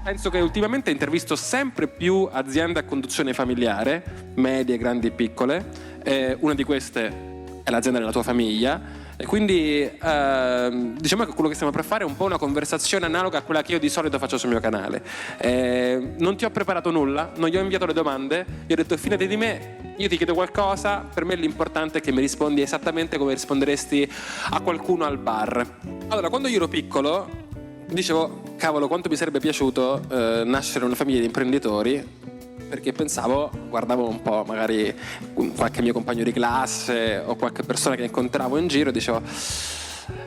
Penso che ultimamente intervisto sempre più aziende a conduzione familiare, medie, grandi e piccole. Una di queste è l'azienda della tua famiglia. E quindi diciamo che quello che stiamo per fare è un po' una conversazione analoga a quella che io di solito faccio sul mio canale. Non ti ho preparato nulla, non gli ho inviato le domande, gli ho detto fidati di me, io ti chiedo qualcosa, per me l'importante è che mi rispondi esattamente come risponderesti a qualcuno al bar. Allora, quando io ero piccolo dicevo, cavolo, quanto mi sarebbe piaciuto nascere in una famiglia di imprenditori, perché pensavo, guardavo un po' magari qualche mio compagno di classe o qualche persona che incontravo in giro e dicevo,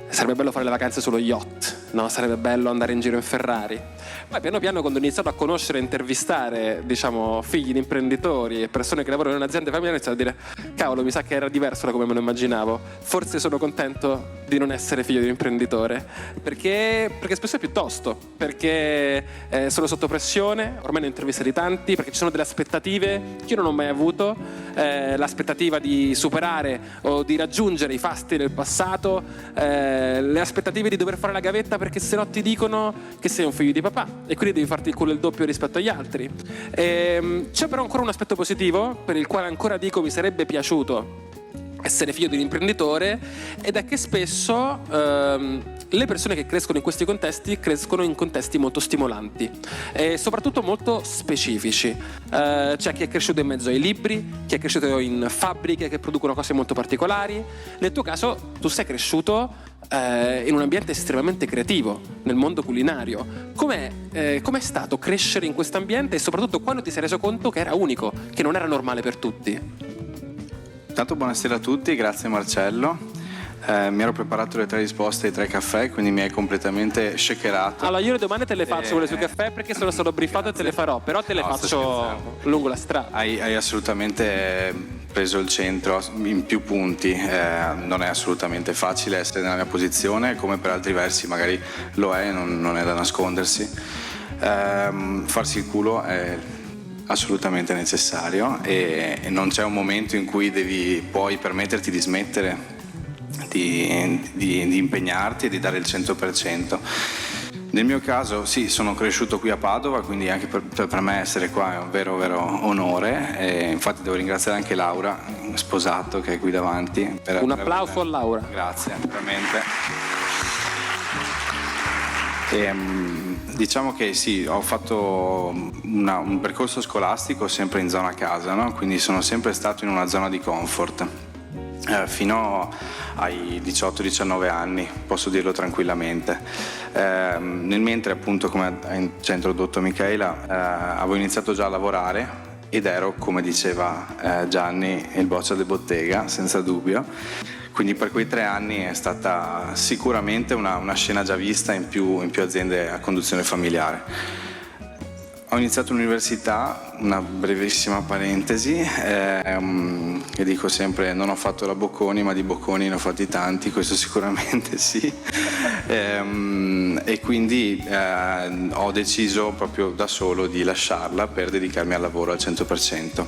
sarebbe bello fare le vacanze sullo yacht, no? Sarebbe bello andare in giro in Ferrari. Poi piano piano, quando ho iniziato a conoscere e intervistare, diciamo, figli di imprenditori e persone che lavorano in un'azienda familiare, ho iniziato a dire, cavolo, mi sa che era diverso da come me lo immaginavo, forse sono contento di non essere figlio di un imprenditore, perché spesso è più tosto, perché sono sotto pressione, ormai ne ho intervistati tanti, perché ci sono delle aspettative che io non ho mai avuto, l'aspettativa di superare o di raggiungere i fasti del passato, le aspettative di dover fare la gavetta perché se no ti dicono che sei un figlio di papà e quindi devi farti il culo il doppio rispetto agli altri. C'è però ancora un aspetto positivo per il quale ancora dico mi sarebbe piaciuto essere figlio di un imprenditore, ed è che spesso le persone che crescono in questi contesti crescono in contesti molto stimolanti e soprattutto molto specifici. C'è chi è cresciuto in mezzo ai libri, chi è cresciuto in fabbriche che producono cose molto particolari. Nel tuo caso tu sei cresciuto in un ambiente estremamente creativo, nel mondo culinario. Com'è stato crescere in questo ambiente e soprattutto quando ti sei reso conto che era unico, che non era normale per tutti? Intanto buonasera a tutti, grazie Marcello. Mi ero preparato le 3 risposte ai 3 caffè, quindi mi hai completamente shakerato. Allora io le domande te le faccio quelle sul caffè perché sono stato briefato e te le farò, però te le faccio lungo la strada. Hai assolutamente preso il centro in più punti, non è assolutamente facile essere nella mia posizione, come per altri versi magari lo è, non è da nascondersi. Farsi il culo è assolutamente necessario e non c'è un momento in cui puoi permetterti di smettere di impegnarti e di dare il 100%. Nel mio caso sì, sono cresciuto qui a Padova, quindi anche per me essere qua è un vero onore, e infatti devo ringraziare anche Laura, sposato, che è qui davanti. Un applauso a Laura. Grazie, veramente. Diciamo che sì, ho fatto un percorso scolastico sempre in zona casa, no? Quindi sono sempre stato in una zona di comfort fino ai 18-19 anni, posso dirlo tranquillamente. Nel mentre, appunto, come ci ha introdotto Michaela, avevo iniziato già a lavorare ed ero, come diceva Gianni, il boccia de bottega, senza dubbio. Quindi per quei 3 anni è stata sicuramente una scena già vista in più aziende a conduzione familiare. Ho iniziato l'università, una brevissima parentesi, che dico sempre, non ho fatto la Bocconi, ma di Bocconi ne ho fatti tanti, questo sicuramente sì. E quindi ho deciso proprio da solo di lasciarla per dedicarmi al lavoro al 100%.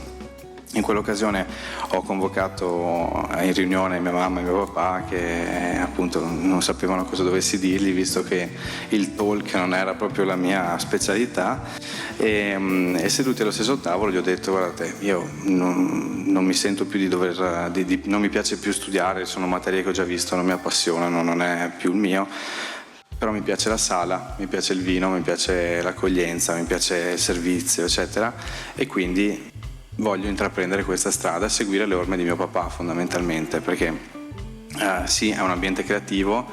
In quell'occasione ho convocato in riunione mia mamma e mio papà, che appunto non sapevano cosa dovessi dirgli, visto che il talk non era proprio la mia specialità, e seduti allo stesso tavolo gli ho detto: guardate, io non mi sento più non mi piace più studiare, sono materie che ho già visto, non mi appassionano, non è più il mio, però mi piace la sala, mi piace il vino, mi piace l'accoglienza, mi piace il servizio, eccetera, e quindi voglio intraprendere questa strada, seguire le orme di mio papà fondamentalmente, perché sì, è un ambiente creativo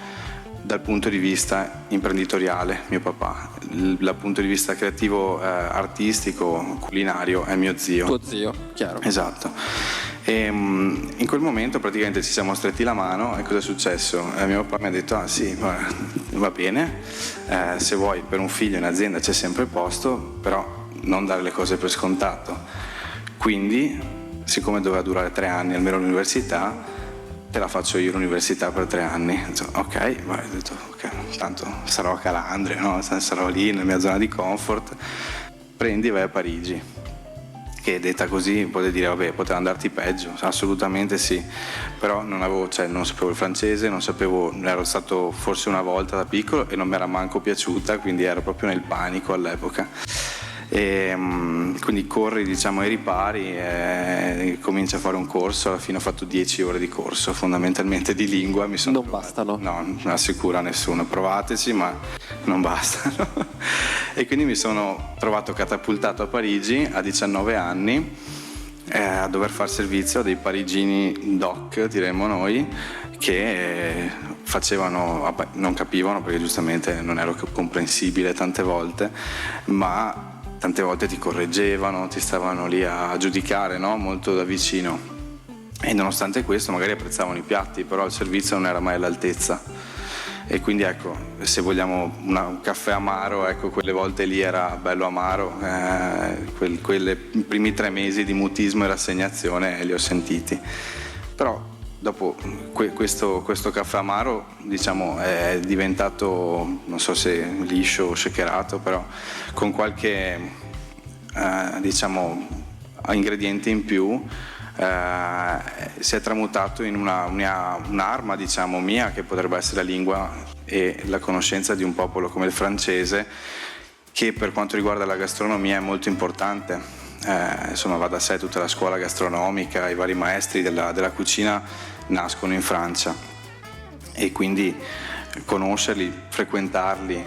dal punto di vista imprenditoriale, mio papà, dal punto di vista creativo, artistico, culinario è mio zio. Tuo zio, chiaro. Esatto. E in quel momento praticamente ci siamo stretti la mano e cosa è successo? Mio papà mi ha detto: ah sì, va bene, se vuoi per un figlio in azienda c'è sempre posto, però non dare le cose per scontato. Quindi, siccome doveva durare 3 anni almeno l'università, te la faccio io l'università per 3 anni. Ok, ho detto, ok, tanto sarò a Calandria, no? Sarò lì nella mia zona di comfort. Prendi e vai a Parigi. che detta così potete dire vabbè, poteva andarti peggio, assolutamente sì, però non sapevo il francese, ero stato forse una volta da piccolo e non mi era manco piaciuta, quindi ero proprio nel panico all'epoca. E quindi corri, diciamo, ai ripari e cominci a fare un corso. Alla fine ho fatto 10 ore di corso fondamentalmente di lingua. Non bastano? No, non assicuro a nessuno, provateci, ma non bastano. E quindi mi sono trovato catapultato a Parigi a 19 anni a dover fare servizio a dei parigini doc, diremmo noi, che facevano, non capivano perché giustamente non ero comprensibile tante volte, ma tante volte ti correggevano, ti stavano lì a giudicare, no? Molto da vicino, e nonostante questo magari apprezzavano i piatti, però il servizio non era mai all'altezza. E quindi ecco, se vogliamo un caffè amaro, ecco, quelle volte lì era bello amaro, i primi 3 mesi di mutismo e rassegnazione li ho sentiti. Però dopo questo caffè amaro, diciamo, è diventato, non so se liscio o shakerato, però con qualche diciamo ingrediente in più si è tramutato in un'arma, diciamo, mia, che potrebbe essere la lingua e la conoscenza di un popolo come il francese, che per quanto riguarda la gastronomia è molto importante. Insomma, va da sé, tutta la scuola gastronomica, i vari maestri della cucina nascono in Francia, e quindi conoscerli, frequentarli,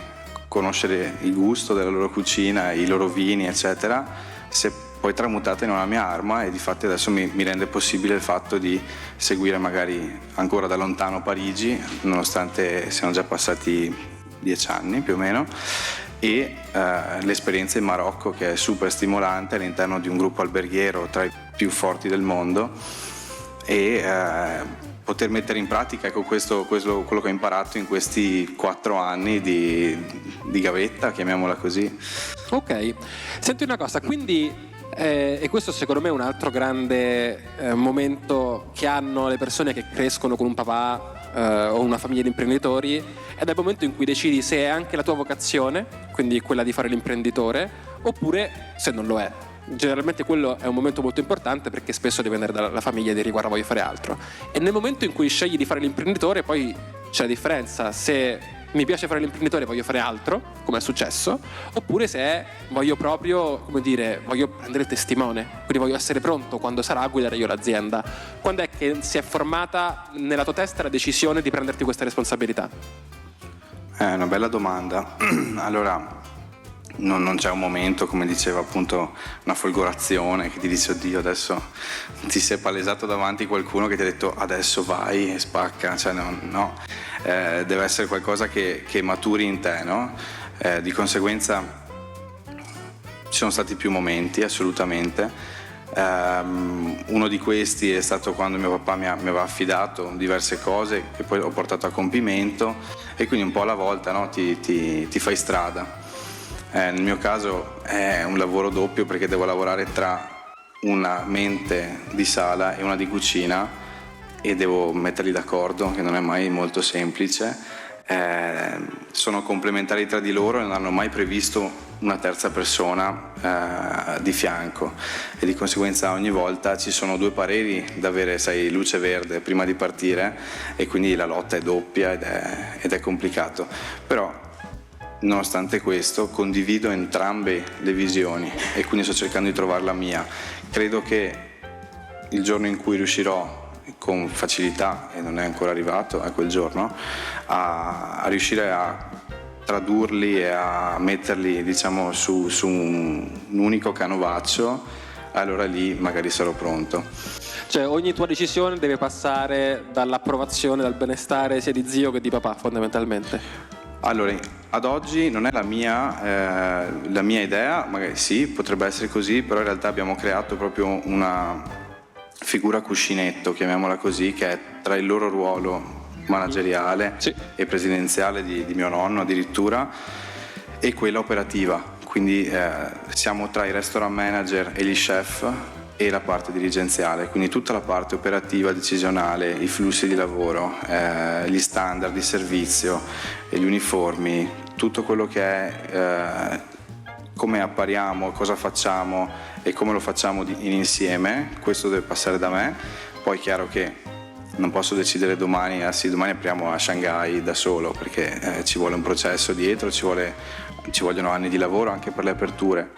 conoscere il gusto della loro cucina, i loro vini, eccetera, si è poi tramutata in una mia arma, e difatti adesso mi rende possibile il fatto di seguire magari ancora da lontano Parigi, nonostante siano già passati 10 anni più o meno, e l'esperienza in Marocco, che è super stimolante all'interno di un gruppo alberghiero tra i più forti del mondo, e poter mettere in pratica, ecco, quello che ho imparato in questi 4 anni di gavetta, chiamiamola così. Ok, senti una cosa, quindi e questo secondo me è un altro grande momento che hanno le persone che crescono con un papà o una famiglia di imprenditori, ed è il momento in cui decidi se è anche la tua vocazione, quindi quella di fare l'imprenditore, oppure se non lo è. Generalmente quello è un momento molto importante, perché spesso devi andare dalla famiglia e dire guarda, voglio fare altro. E nel momento in cui scegli di fare l'imprenditore, poi c'è la differenza se mi piace fare l'imprenditore e voglio fare altro, come è successo, oppure se voglio proprio, come dire, voglio prendere il testimone, quindi voglio essere pronto quando sarà a guidare io l'azienda. Quando è che si è formata nella tua testa la decisione di prenderti questa responsabilità? È una bella domanda. Allora, non c'è un momento, come diceva appunto, una folgorazione che ti dice oddio, adesso ti sei palesato davanti qualcuno che ti ha detto adesso vai e spacca, cioè no. Deve essere qualcosa che maturi in te, no? Di conseguenza ci sono stati più momenti, assolutamente. Uno di questi è stato quando mio papà mi aveva affidato diverse cose che poi ho portato a compimento, e quindi un po' alla volta, no? ti fai strada. Nel mio caso è un lavoro doppio, perché devo lavorare tra una mente di sala e una di cucina, e devo metterli d'accordo, che non è mai molto semplice. Sono complementari tra di loro e non hanno mai previsto una terza persona di fianco, e di conseguenza ogni volta ci sono 2 pareri da avere, sai, luce verde prima di partire, e quindi la lotta è doppia ed è complicato. Però nonostante questo condivido entrambe le visioni, e quindi sto cercando di trovare la mia. Credo che il giorno in cui riuscirò con facilità, e non è ancora arrivato a quel giorno, a riuscire a tradurli e a metterli, diciamo, su un unico canovaccio, allora lì magari sarò pronto. Cioè ogni tua decisione deve passare dall'approvazione, dal benestare sia di zio che di papà, fondamentalmente. Allora, ad oggi non è la mia idea, magari sì, potrebbe essere così, però in realtà abbiamo creato proprio una figura cuscinetto, chiamiamola così, che è tra il loro ruolo manageriale, sì, e presidenziale di mio nonno addirittura, e quella operativa. Quindi siamo tra i restaurant manager e gli chef e la parte dirigenziale, quindi tutta la parte operativa, decisionale, i flussi di lavoro, gli standard di servizio, gli uniformi, tutto quello che è come appariamo, cosa facciamo e come lo facciamo in insieme, questo deve passare da me. Poi è chiaro che non posso decidere domani, domani apriamo a Shanghai da solo, perché ci vuole un processo dietro, ci vogliono anni di lavoro anche per le aperture.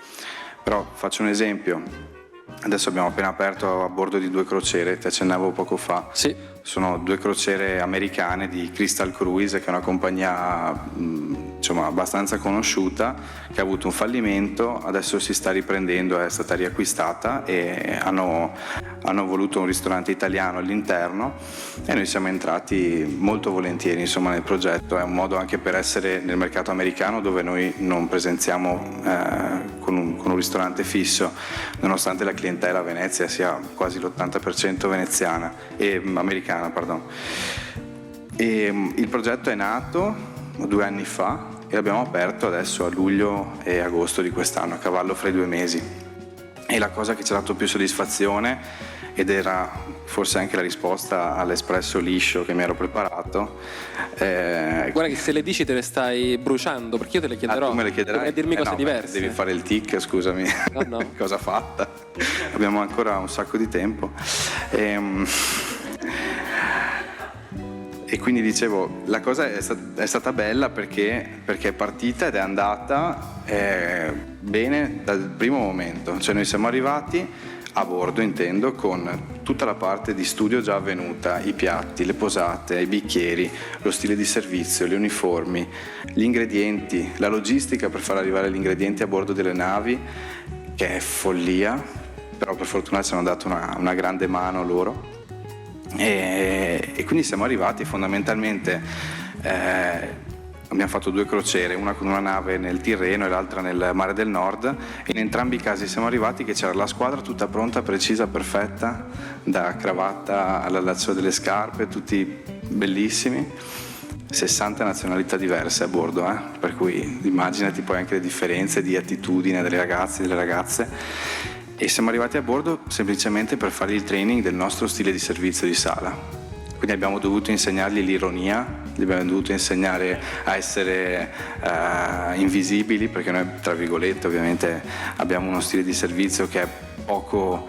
Però faccio un esempio. Adesso abbiamo appena aperto a bordo di 2 crociere, ti accennavo poco fa. Sì. Sono 2 crociere americane di Crystal Cruise, che è una compagnia abbastanza conosciuta, che ha avuto un fallimento, adesso si sta riprendendo, è stata riacquistata e hanno voluto un ristorante italiano all'interno e noi siamo entrati molto volentieri nel progetto. È un modo anche per essere nel mercato americano, dove noi non presenziamo con un ristorante fisso, nonostante la clientela a Venezia sia quasi l'80% veneziana e americana, pardon. E il progetto è nato 2 anni fa e l'abbiamo aperto adesso a luglio e agosto di quest'anno, a cavallo fra i 2 mesi. E la cosa che ci ha dato più soddisfazione, ed era forse anche la risposta all'espresso liscio che mi ero preparato. Guarda che se le dici te le stai bruciando, perché io te le chiederò. Tu me le chiederai? Devi dirmi cose diverse. Devi fare il tic, scusami. No. Cosa fatta? Abbiamo ancora un sacco di tempo. E quindi dicevo, la cosa è stata bella perché è partita ed è andata bene dal primo momento. Cioè noi siamo arrivati a bordo, intendo, con tutta la parte di studio già avvenuta, i piatti, le posate, i bicchieri, lo stile di servizio, le uniformi, gli ingredienti, la logistica per far arrivare gli ingredienti a bordo delle navi, che è follia, però per fortuna ci hanno dato una grande mano loro. E quindi siamo arrivati fondamentalmente, abbiamo fatto 2 crociere, una con una nave nel Tirreno e l'altra nel Mare del Nord, e in entrambi i casi siamo arrivati che c'era la squadra tutta pronta, precisa, perfetta, da cravatta all'allaccio delle scarpe, tutti bellissimi, 60 nazionalità diverse a bordo, per cui immaginati poi anche le differenze di attitudine delle ragazze e delle ragazze. E siamo arrivati a bordo semplicemente per fare il training del nostro stile di servizio di sala. Quindi abbiamo dovuto insegnargli l'ironia, gli abbiamo dovuto insegnare a essere invisibili, perché noi, tra virgolette, ovviamente abbiamo uno stile di servizio che è poco,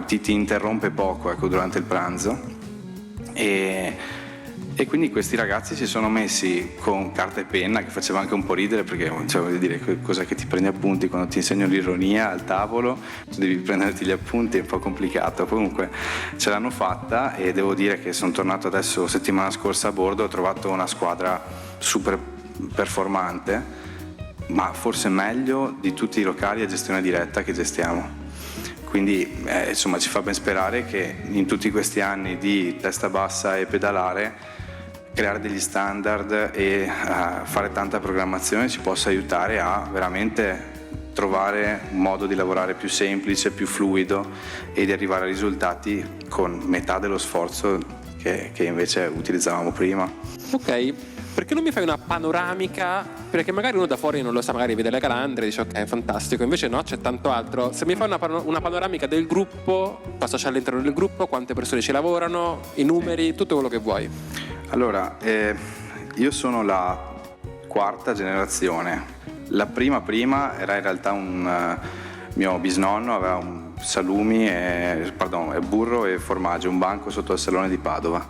ti interrompe poco, ecco, durante il pranzo. E quindi questi ragazzi si sono messi con carta e penna, che faceva anche un po' ridere, perché voglio dire, cosa che ti prendi appunti quando ti insegno l'ironia al tavolo, tu devi prenderti gli appunti, è un po' complicato. Comunque ce l'hanno fatta e devo dire che sono tornato adesso settimana scorsa a bordo, ho trovato una squadra super performante, ma forse meglio di tutti i locali a gestione diretta che gestiamo. Quindi ci fa ben sperare che in tutti questi anni di testa bassa e pedalare, creare degli standard e fare tanta programmazione ci possa aiutare a veramente trovare un modo di lavorare più semplice, più fluido e di arrivare a risultati con metà dello sforzo che invece utilizzavamo prima. Ok, perché non mi fai una panoramica? Perché magari uno da fuori non lo sa, magari vede le calandre e dice ok, fantastico, invece no, c'è tanto altro. Se mi fai una panoramica del gruppo, cosa c'è all'interno del gruppo, quante persone ci lavorano, i numeri, tutto quello che vuoi. Allora, io sono la 4ª generazione. La prima era in realtà un mio bisnonno, aveva un salumi, burro e formaggio, un banco sotto il salone di Padova.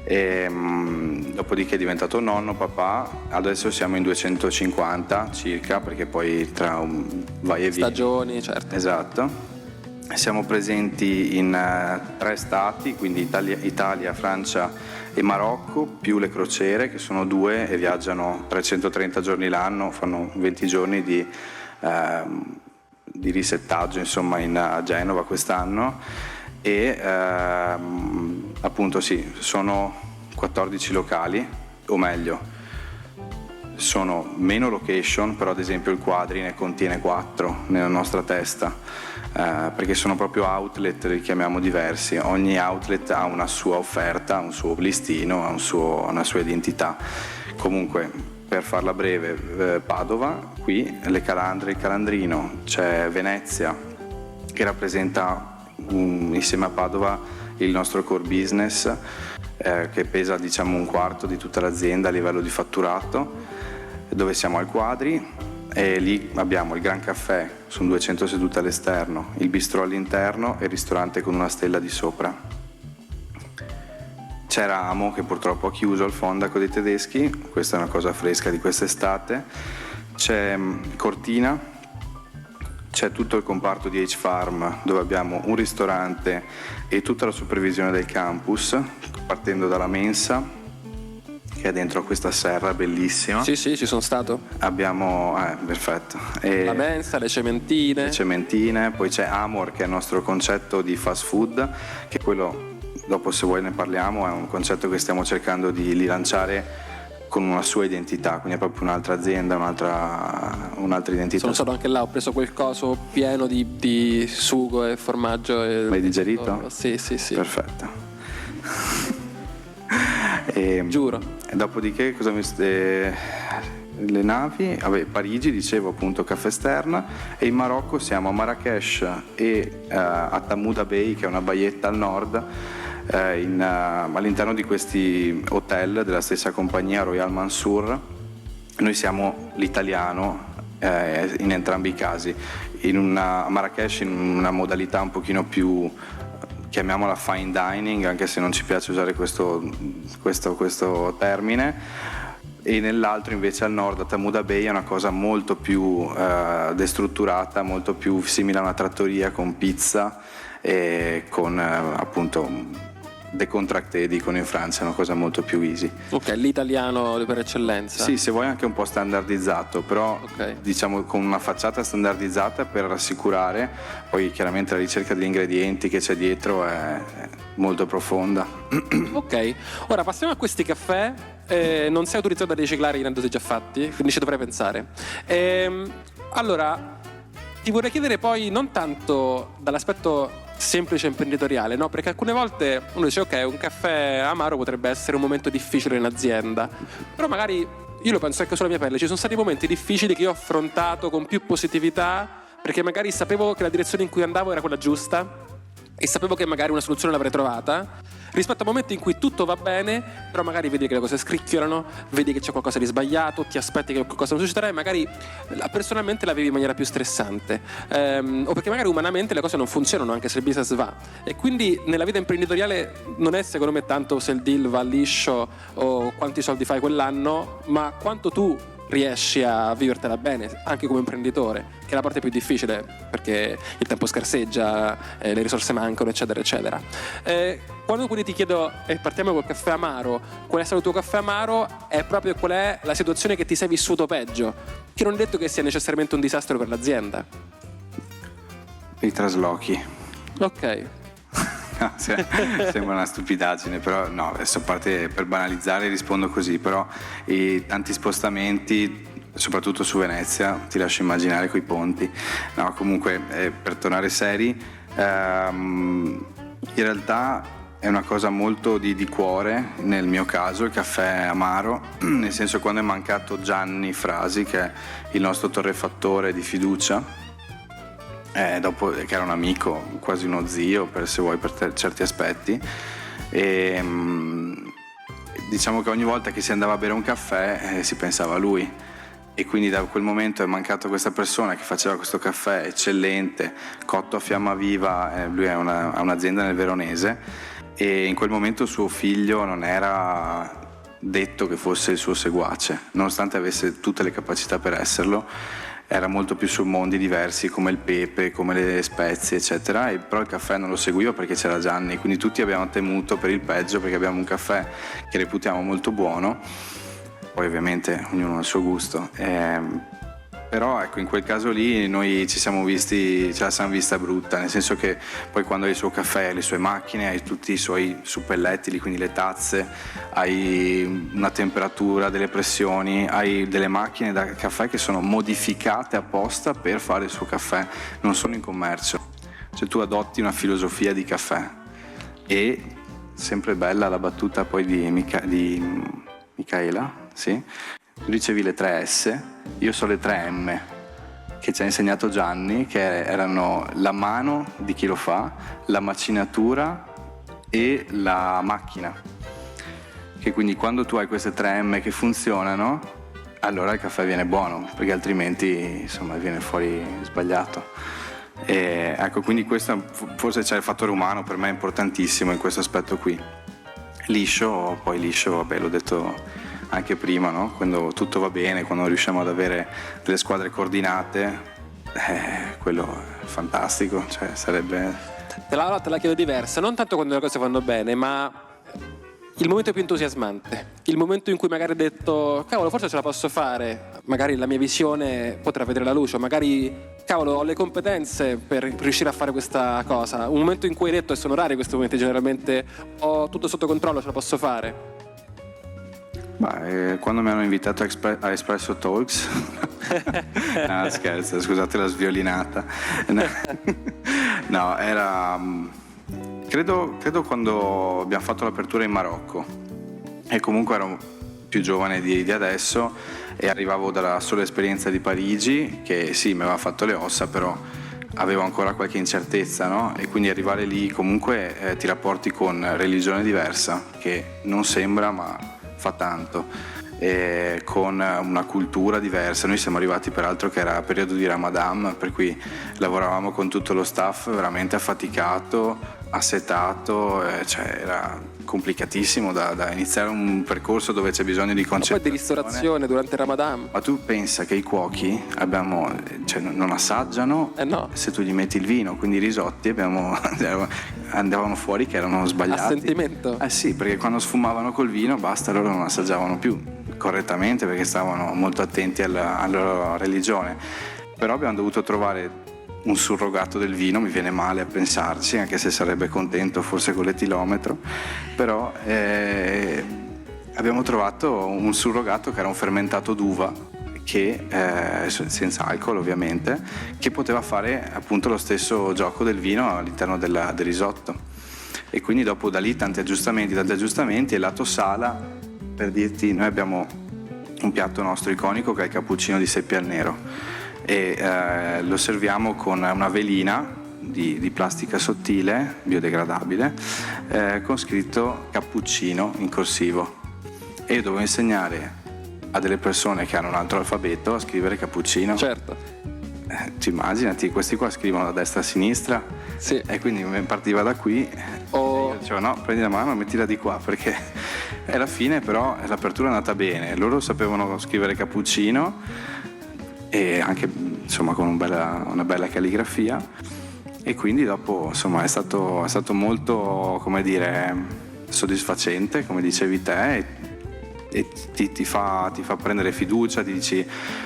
Dopodiché è diventato nonno, papà, adesso siamo in 250 circa, perché poi tra un vai e vieni. Stagioni, certo. Esatto. Siamo presenti in 3 stati, quindi Italia, Francia e Marocco, più le crociere, che sono 2 e viaggiano 330 giorni l'anno, fanno 20 giorni di risettaggio, insomma, a Genova quest'anno. E appunto sì, sono 14 locali, o meglio, sono meno location, però ad esempio il Quadri ne contiene 4 nella nostra testa. Perché sono proprio outlet, li chiamiamo diversi, ogni outlet ha una sua offerta, un suo listino, ha una sua identità. Comunque, per farla breve, Padova, qui le calandre, il calandrino, c'è Venezia che rappresenta insieme a Padova il nostro core business, che pesa diciamo 1/4 di tutta l'azienda a livello di fatturato, dove siamo al Quadri. e lì abbiamo il Gran Caffè, sono 200 sedute all'esterno, il bistrò all'interno e il ristorante con una stella di sopra. C'era Amo, che purtroppo ha chiuso, al Fondaco dei tedeschi, questa è una cosa fresca di quest'estate. C'è Cortina, c'è tutto il comparto di H-Farm, dove abbiamo un ristorante e tutta la supervisione del campus, partendo dalla mensa, che è dentro a questa serra bellissima. Sì, ci sono stato. Abbiamo, perfetto. E la mensa, le cementine. Poi c'è Amor, che è il nostro concetto di fast food, che quello, dopo se vuoi ne parliamo, è un concetto che stiamo cercando di rilanciare con una sua identità, quindi è proprio un'altra azienda, un'altra identità. Sono stato anche là, ho preso quel coso pieno di sugo e formaggio. L'hai digerito? Sì. Perfetto. Giuro. E dopodiché le navi, Parigi, dicevo appunto, Caffè Stern, e in Marocco siamo a Marrakech e a Tamouda Bay, che è una baietta al nord, all'interno di questi hotel della stessa compagnia, Royal Mansour. Noi siamo l'italiano in entrambi i casi, a Marrakech in una modalità un pochino più, chiamiamola fine dining, anche se non ci piace usare questo termine, e nell'altro invece al nord, a Tamouda Bay, è una cosa molto più destrutturata, molto più simile a una trattoria, con pizza e con appunto décontracté, dicono in Francia, è una cosa molto più easy. Ok, l'italiano per eccellenza. Sì, se vuoi anche un po' standardizzato, però diciamo con una facciata standardizzata per rassicurare. Poi chiaramente la ricerca degli ingredienti che c'è dietro è molto profonda. Ok, ora passiamo a questi caffè. Non sei autorizzato a riciclare gli aneddoti già fatti, quindi ci dovrei pensare. Allora, ti vorrei chiedere poi non tanto dall'aspetto semplice imprenditoriale, no? Perché alcune volte uno dice ok, un caffè amaro potrebbe essere un momento difficile in azienda, però magari, io lo penso anche sulla mia pelle, ci sono stati momenti difficili che io ho affrontato con più positività, perché magari sapevo che la direzione in cui andavo era quella giusta e sapevo che magari una soluzione l'avrei trovata, rispetto a momenti in cui tutto va bene, però magari vedi che le cose scricchiolano, vedi che c'è qualcosa di sbagliato, ti aspetti che qualcosa non succederà e magari personalmente la vivi in maniera più stressante, o perché magari umanamente le cose non funzionano anche se il business va. E quindi nella vita imprenditoriale non è secondo me tanto se il deal va liscio o quanti soldi fai quell'anno, ma quanto tu riesci a vivertela bene anche come imprenditore, che è la parte più difficile perché il tempo scarseggia, le risorse mancano, eccetera eccetera. Quando quindi ti chiedo, partiamo col caffè amaro, qual è stato il tuo caffè amaro, è proprio qual è la situazione che ti sei vissuto peggio, che non è detto che sia necessariamente un disastro per l'azienda. I traslochi. Ok. No, sembra una stupidaggine, però no, adesso a parte per banalizzare rispondo così, però i tanti spostamenti, soprattutto su Venezia, ti lascio immaginare coi ponti. No, comunque per tornare seri, in realtà è una cosa molto di cuore nel mio caso, il caffè amaro, nel senso, quando è mancato Gianni Frasi, che è il nostro torrefattore di fiducia, dopo, che era un amico, quasi uno zio per certi aspetti, e diciamo che ogni volta che si andava a bere un caffè si pensava a lui, e quindi da quel momento è mancato questa persona che faceva questo caffè eccellente, cotto a fiamma viva. Lui ha un'azienda nel Veronese, e in quel momento suo figlio non era detto che fosse il suo seguace, nonostante avesse tutte le capacità per esserlo. Era molto più su mondi diversi, come il pepe, come le spezie, eccetera, e però il caffè non lo seguiva perché c'era Gianni, quindi tutti abbiamo temuto per il peggio, perché abbiamo un caffè che reputiamo molto buono, poi ovviamente ognuno ha il suo gusto, però ecco, in quel caso lì noi ce la siamo vista brutta, nel senso che poi quando hai il suo caffè, le sue macchine, hai tutti i suoi suppellettili, quindi le tazze, hai una temperatura, delle pressioni, hai delle macchine da caffè che sono modificate apposta per fare il suo caffè, non sono in commercio, cioè tu adotti una filosofia di caffè. E sempre bella la battuta poi di Michaela, sì? Tu dicevi le 3S, io so le 3M che ci ha insegnato Gianni, che erano la mano di chi lo fa, la macinatura e la macchina, che quindi quando tu hai queste 3M che funzionano, allora il caffè viene buono, perché altrimenti insomma viene fuori sbagliato. E ecco, quindi questo forse c'è il fattore umano, per me è importantissimo in questo aspetto qui. Liscio, vabbè, l'ho detto anche prima, no? Quando tutto va bene, quando riusciamo ad avere delle squadre coordinate, quello è fantastico, cioè sarebbe... Te la chiedo diversa, non tanto quando le cose vanno bene, ma il momento più entusiasmante, il momento in cui magari hai detto cavolo, forse ce la posso fare, magari la mia visione potrà vedere la luce, magari cavolo, ho le competenze per riuscire a fare questa cosa, un momento in cui hai detto, e sono rari questi momenti, generalmente ho tutto sotto controllo, ce la posso fare. Quando mi hanno invitato a Espresso Talks no, scherzo, scusate la sviolinata. No, era credo quando abbiamo fatto l'apertura in Marocco, e comunque ero più giovane di adesso e arrivavo dalla sola esperienza di Parigi, che sì, mi aveva fatto le ossa, però avevo ancora qualche incertezza, no? E quindi arrivare lì comunque ti rapporti con religione diversa, che non sembra ma fa tanto, e con una cultura diversa. Noi siamo arrivati peraltro che era periodo di Ramadan, per cui lavoravamo con tutto lo staff veramente affaticato, assetato, cioè era complicatissimo da iniziare un percorso dove c'è bisogno di concentrazione. Ma poi di ristorazione durante il Ramadan. Ma tu pensa che i cuochi non assaggiano, no. Se tu gli metti il vino, quindi i risotti andavano fuori che erano sbagliati. A sentimento? Sì, perché quando sfumavano col vino basta, loro non assaggiavano più correttamente perché stavano molto attenti alla loro religione. Però abbiamo dovuto trovare un surrogato del vino, mi viene male a pensarci, anche se sarebbe contento forse con l'etilometro, però abbiamo trovato un surrogato che era un fermentato d'uva, che senza alcol ovviamente, che poteva fare appunto lo stesso gioco del vino all'interno del risotto. E quindi dopo da lì tanti aggiustamenti, e lato sala, per dirti, noi abbiamo un piatto nostro iconico che è il cappuccino di seppia al nero, e lo serviamo con una velina di plastica sottile, biodegradabile, con scritto cappuccino in corsivo, e io dovevo insegnare a delle persone che hanno un altro alfabeto a scrivere cappuccino. Certo. Ci immaginati, questi qua scrivono da destra a sinistra, sì. E quindi partiva da qui, io dicevo no, prendi la mano e mettila di qua, perché alla fine però l'apertura è andata bene, loro sapevano scrivere cappuccino, e anche insomma con una bella calligrafia, e quindi dopo insomma è stato molto, come dire, soddisfacente, come dicevi te, e ti fa prendere fiducia, ti dici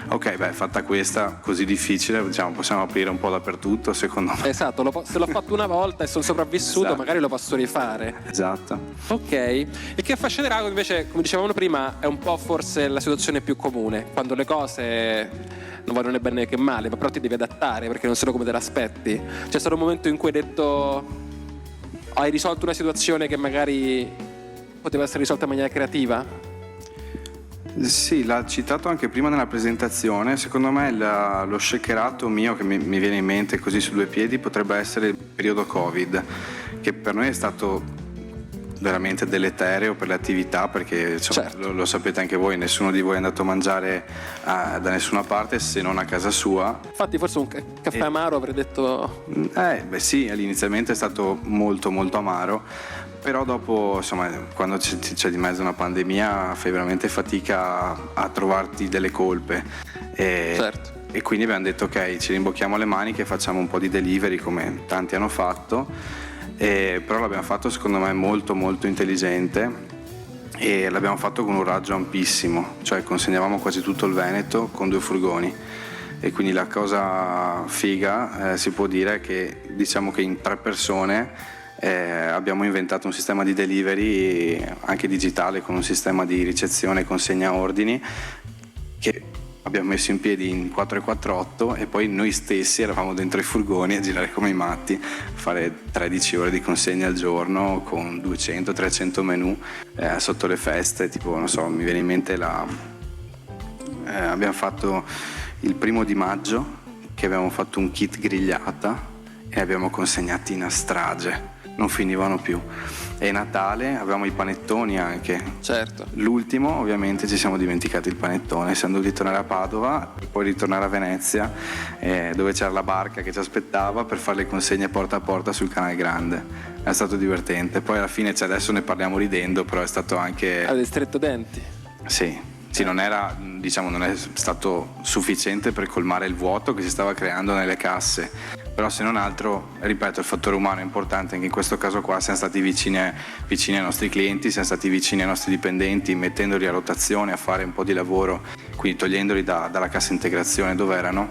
ok, beh, fatta questa così difficile, diciamo, possiamo aprire un po' dappertutto, secondo me. Esatto, se l'ho fatto una volta e sono sopravvissuto, esatto, magari lo posso rifare. Esatto. Ok, e che Fascia di Drago invece, come dicevamo prima, è un po' forse la situazione più comune, quando le cose non vanno né bene che male, ma però ti devi adattare perché non sono come te l'aspetti. C'è stato un momento in cui hai detto, hai risolto una situazione che magari poteva essere risolta in maniera creativa? Sì, l'ha citato anche prima nella presentazione. Secondo me lo shakerato mio che mi viene in mente così su due piedi potrebbe essere il periodo Covid, che per noi è stato veramente deletereo per le attività, perché insomma, certo, lo sapete anche voi, nessuno di voi è andato a mangiare da nessuna parte se non a casa sua. Infatti forse un caffè amaro avrei detto... Beh sì, inizialmente è stato molto molto amaro, però dopo insomma quando c'è di mezzo una pandemia fai veramente fatica a trovarti delle colpe, certo. E quindi abbiamo detto ok, ci rimbocchiamo le maniche e facciamo un po' di delivery come tanti hanno fatto. Però l'abbiamo fatto secondo me molto molto intelligente, e l'abbiamo fatto con un raggio ampissimo, cioè consegnavamo quasi tutto il Veneto con 2 furgoni, e quindi la cosa figa si può dire è che diciamo che in 3 persone abbiamo inventato un sistema di delivery anche digitale, con un sistema di ricezione e consegna ordini che abbiamo messo in piedi in 448, e poi noi stessi eravamo dentro i furgoni a girare come i matti, fare 13 ore di consegna al giorno con 200-300 menù sotto le feste, tipo non so, mi viene in mente abbiamo fatto il 1° maggio che abbiamo fatto un kit grigliata e abbiamo consegnati in a strage, non finivano più. E Natale avevamo i panettoni anche. Certo. L'ultimo, ovviamente, ci siamo dimenticati il panettone, siamo dovuti tornare a Padova, poi ritornare a Venezia, dove c'era la barca che ci aspettava per fare le consegne porta a porta sul Canale Grande. È stato divertente. Poi alla fine, adesso ne parliamo ridendo, però è stato anche... Avete stretto denti? Sì, non era, non è stato sufficiente per colmare il vuoto che si stava creando nelle casse, però se non altro, ripeto, il fattore umano è importante. Anche in questo caso qua siamo stati vicini ai nostri clienti, siamo stati vicini ai nostri dipendenti, mettendoli a rotazione a fare un po' di lavoro, quindi togliendoli dalla cassa integrazione dove erano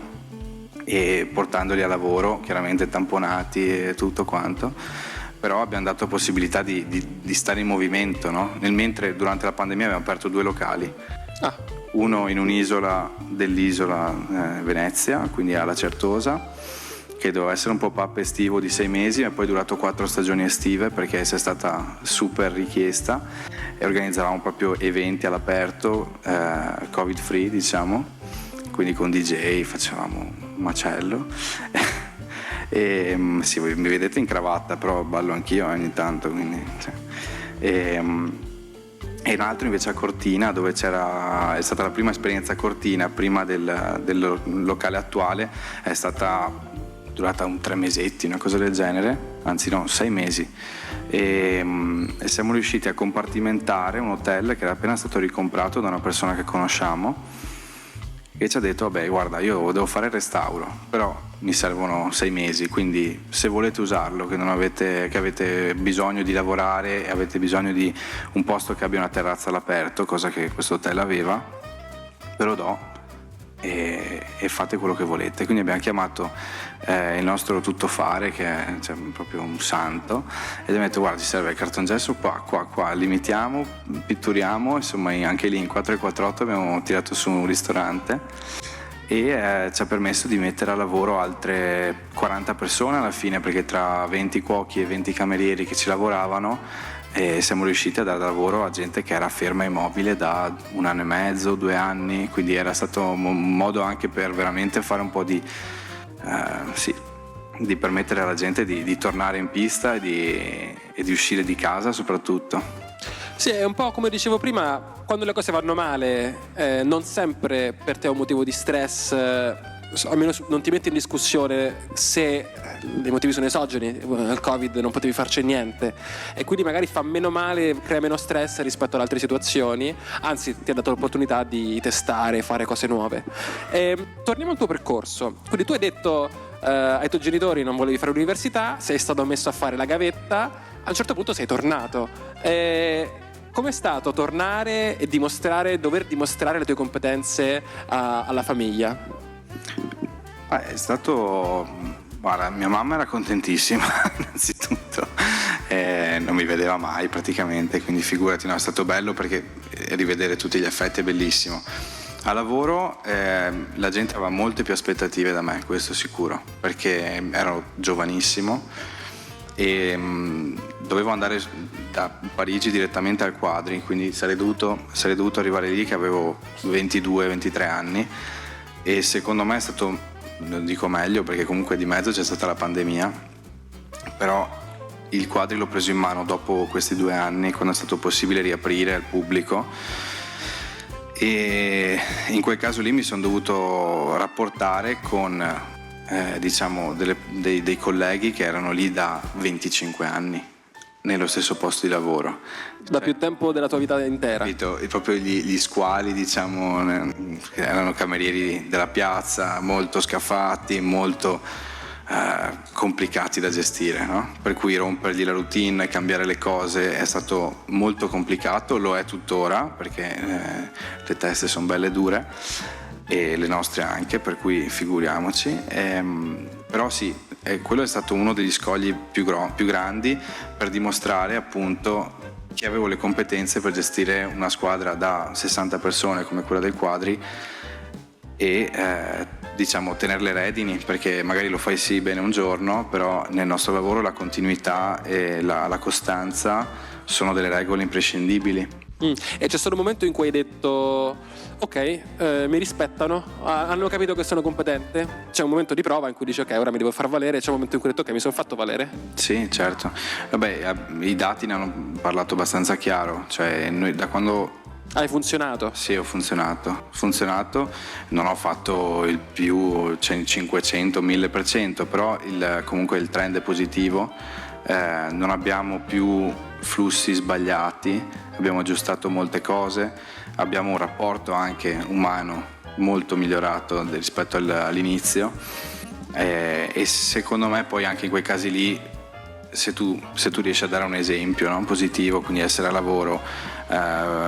e portandoli a lavoro, chiaramente tamponati e tutto quanto. Però abbiamo dato possibilità di stare in movimento, no? Mentre durante la pandemia abbiamo aperto 2 locali. Uno in un'isola dell'isola Venezia, quindi alla Certosa, che doveva essere un pop-up estivo di 6 mesi, ma poi è durato 4 stagioni estive perché è stata super richiesta, e organizzavamo proprio eventi all'aperto, covid free, diciamo, quindi con DJ facevamo un macello. E sì, voi mi vedete in cravatta, però ballo anch'io ogni tanto, quindi, sì. E un altro invece a Cortina, dove è stata la prima esperienza a Cortina prima del locale attuale, è stata durata 3 mesetti, una cosa del genere, anzi no, 6 mesi, e siamo riusciti a compartimentare un hotel che era appena stato ricomprato da una persona che conosciamo, e ci ha detto: vabbè, guarda, io devo fare il restauro, però mi servono 6 mesi, quindi se volete usarlo, che avete bisogno di lavorare e avete bisogno di un posto che abbia una terrazza all'aperto, cosa che questo hotel aveva, ve lo do e fate quello che volete. Quindi abbiamo chiamato il nostro tuttofare, che è proprio un santo, e gli abbiamo detto: guarda, ci serve il cartongesso qua, limitiamo, pitturiamo, insomma anche lì in 448 abbiamo tirato su un ristorante, e ci ha permesso di mettere a lavoro altre 40 persone alla fine, perché tra 20 cuochi e 20 camerieri che ci lavoravano, siamo riusciti a dare lavoro a gente che era ferma e immobile da 1 anno e mezzo, 2 anni, quindi era stato un modo anche per veramente fare un po' di permettere alla gente di tornare in pista e di uscire di casa soprattutto. Sì, è un po' come dicevo prima, quando le cose vanno male, non sempre per te è un motivo di stress, almeno non ti metti in discussione se i motivi sono esogeni, al Covid non potevi farci niente, e quindi magari fa meno male, crea meno stress rispetto ad altre situazioni, anzi ti ha dato l'opportunità di testare, fare cose nuove. Torniamo al tuo percorso. Quindi tu hai detto ai tuoi genitori non volevi fare l'università, sei stato messo a fare la gavetta, a un certo punto sei tornato. Com'è stato tornare e dover dimostrare le tue competenze alla famiglia? È stato... Guarda, mia mamma era contentissima innanzitutto, non mi vedeva mai praticamente, quindi figurati, no, è stato bello perché rivedere tutti gli affetti è bellissimo. A lavoro la gente aveva molte più aspettative da me, questo sicuro, perché ero giovanissimo e dovevo andare da Parigi direttamente al Quadri, quindi sarei dovuto arrivare lì che avevo 22-23 anni, e secondo me è stato, non dico meglio perché comunque di mezzo c'è stata la pandemia, però il Quadri l'ho preso in mano dopo questi 2 anni, quando è stato possibile riaprire al pubblico, e in quel caso lì mi sono dovuto rapportare con dei colleghi che erano lì da 25 anni nello stesso posto di lavoro, da più tempo della tua vita intera. Proprio gli squali, diciamo, che erano camerieri della piazza, molto scaffati, molto complicati da gestire, no? Per cui rompergli la routine, cambiare le cose è stato molto complicato, lo è tuttora perché le teste sono belle dure, e le nostre anche, per cui figuriamoci, però sì, quello è stato uno degli scogli più grandi per dimostrare appunto che avevo le competenze per gestire una squadra da 60 persone come quella del Quadri e tenere le redini, perché magari lo fai sì bene un giorno, però nel nostro lavoro la continuità e la costanza sono delle regole imprescindibili. E c'è stato un momento in cui hai detto ok, mi rispettano, hanno capito che sono competente? C'è un momento di prova in cui dici ok, ora mi devo far valere, c'è un momento in cui hai detto ok, mi sono fatto valere? Sì, certo. Vabbè, i dati ne hanno parlato abbastanza chiaro, cioè noi da quando... Hai funzionato? Sì, ho funzionato, non ho fatto il più 500, 1000%, però comunque il trend è positivo, non abbiamo più flussi sbagliati, abbiamo aggiustato molte cose, abbiamo un rapporto anche umano molto migliorato rispetto all'inizio, e secondo me poi anche in quei casi lì, se tu riesci a dare un esempio, no? Positivo, quindi essere a lavoro,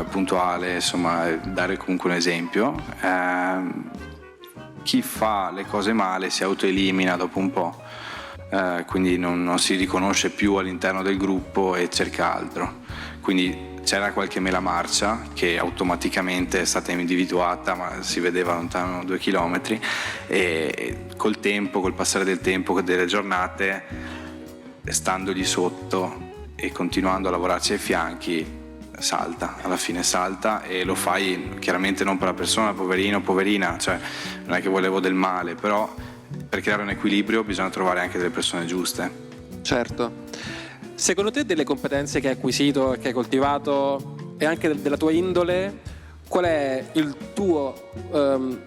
puntuale, insomma dare comunque un esempio, chi fa le cose male si autoelimina dopo un po', quindi non si riconosce più all'interno del gruppo e cerca altro, quindi c'era qualche mela marcia che automaticamente è stata individuata, ma si vedeva lontano 2 chilometri, e col tempo, col passare del tempo, delle giornate, standogli sotto e continuando a lavorarci ai fianchi, alla fine salta, e lo fai chiaramente non per la persona, poverino, poverina, cioè non è che volevo del male, però per creare un equilibrio bisogna trovare anche delle persone giuste. Certo. Secondo te, delle competenze che hai acquisito e che hai coltivato e anche della tua indole, qual è il tuo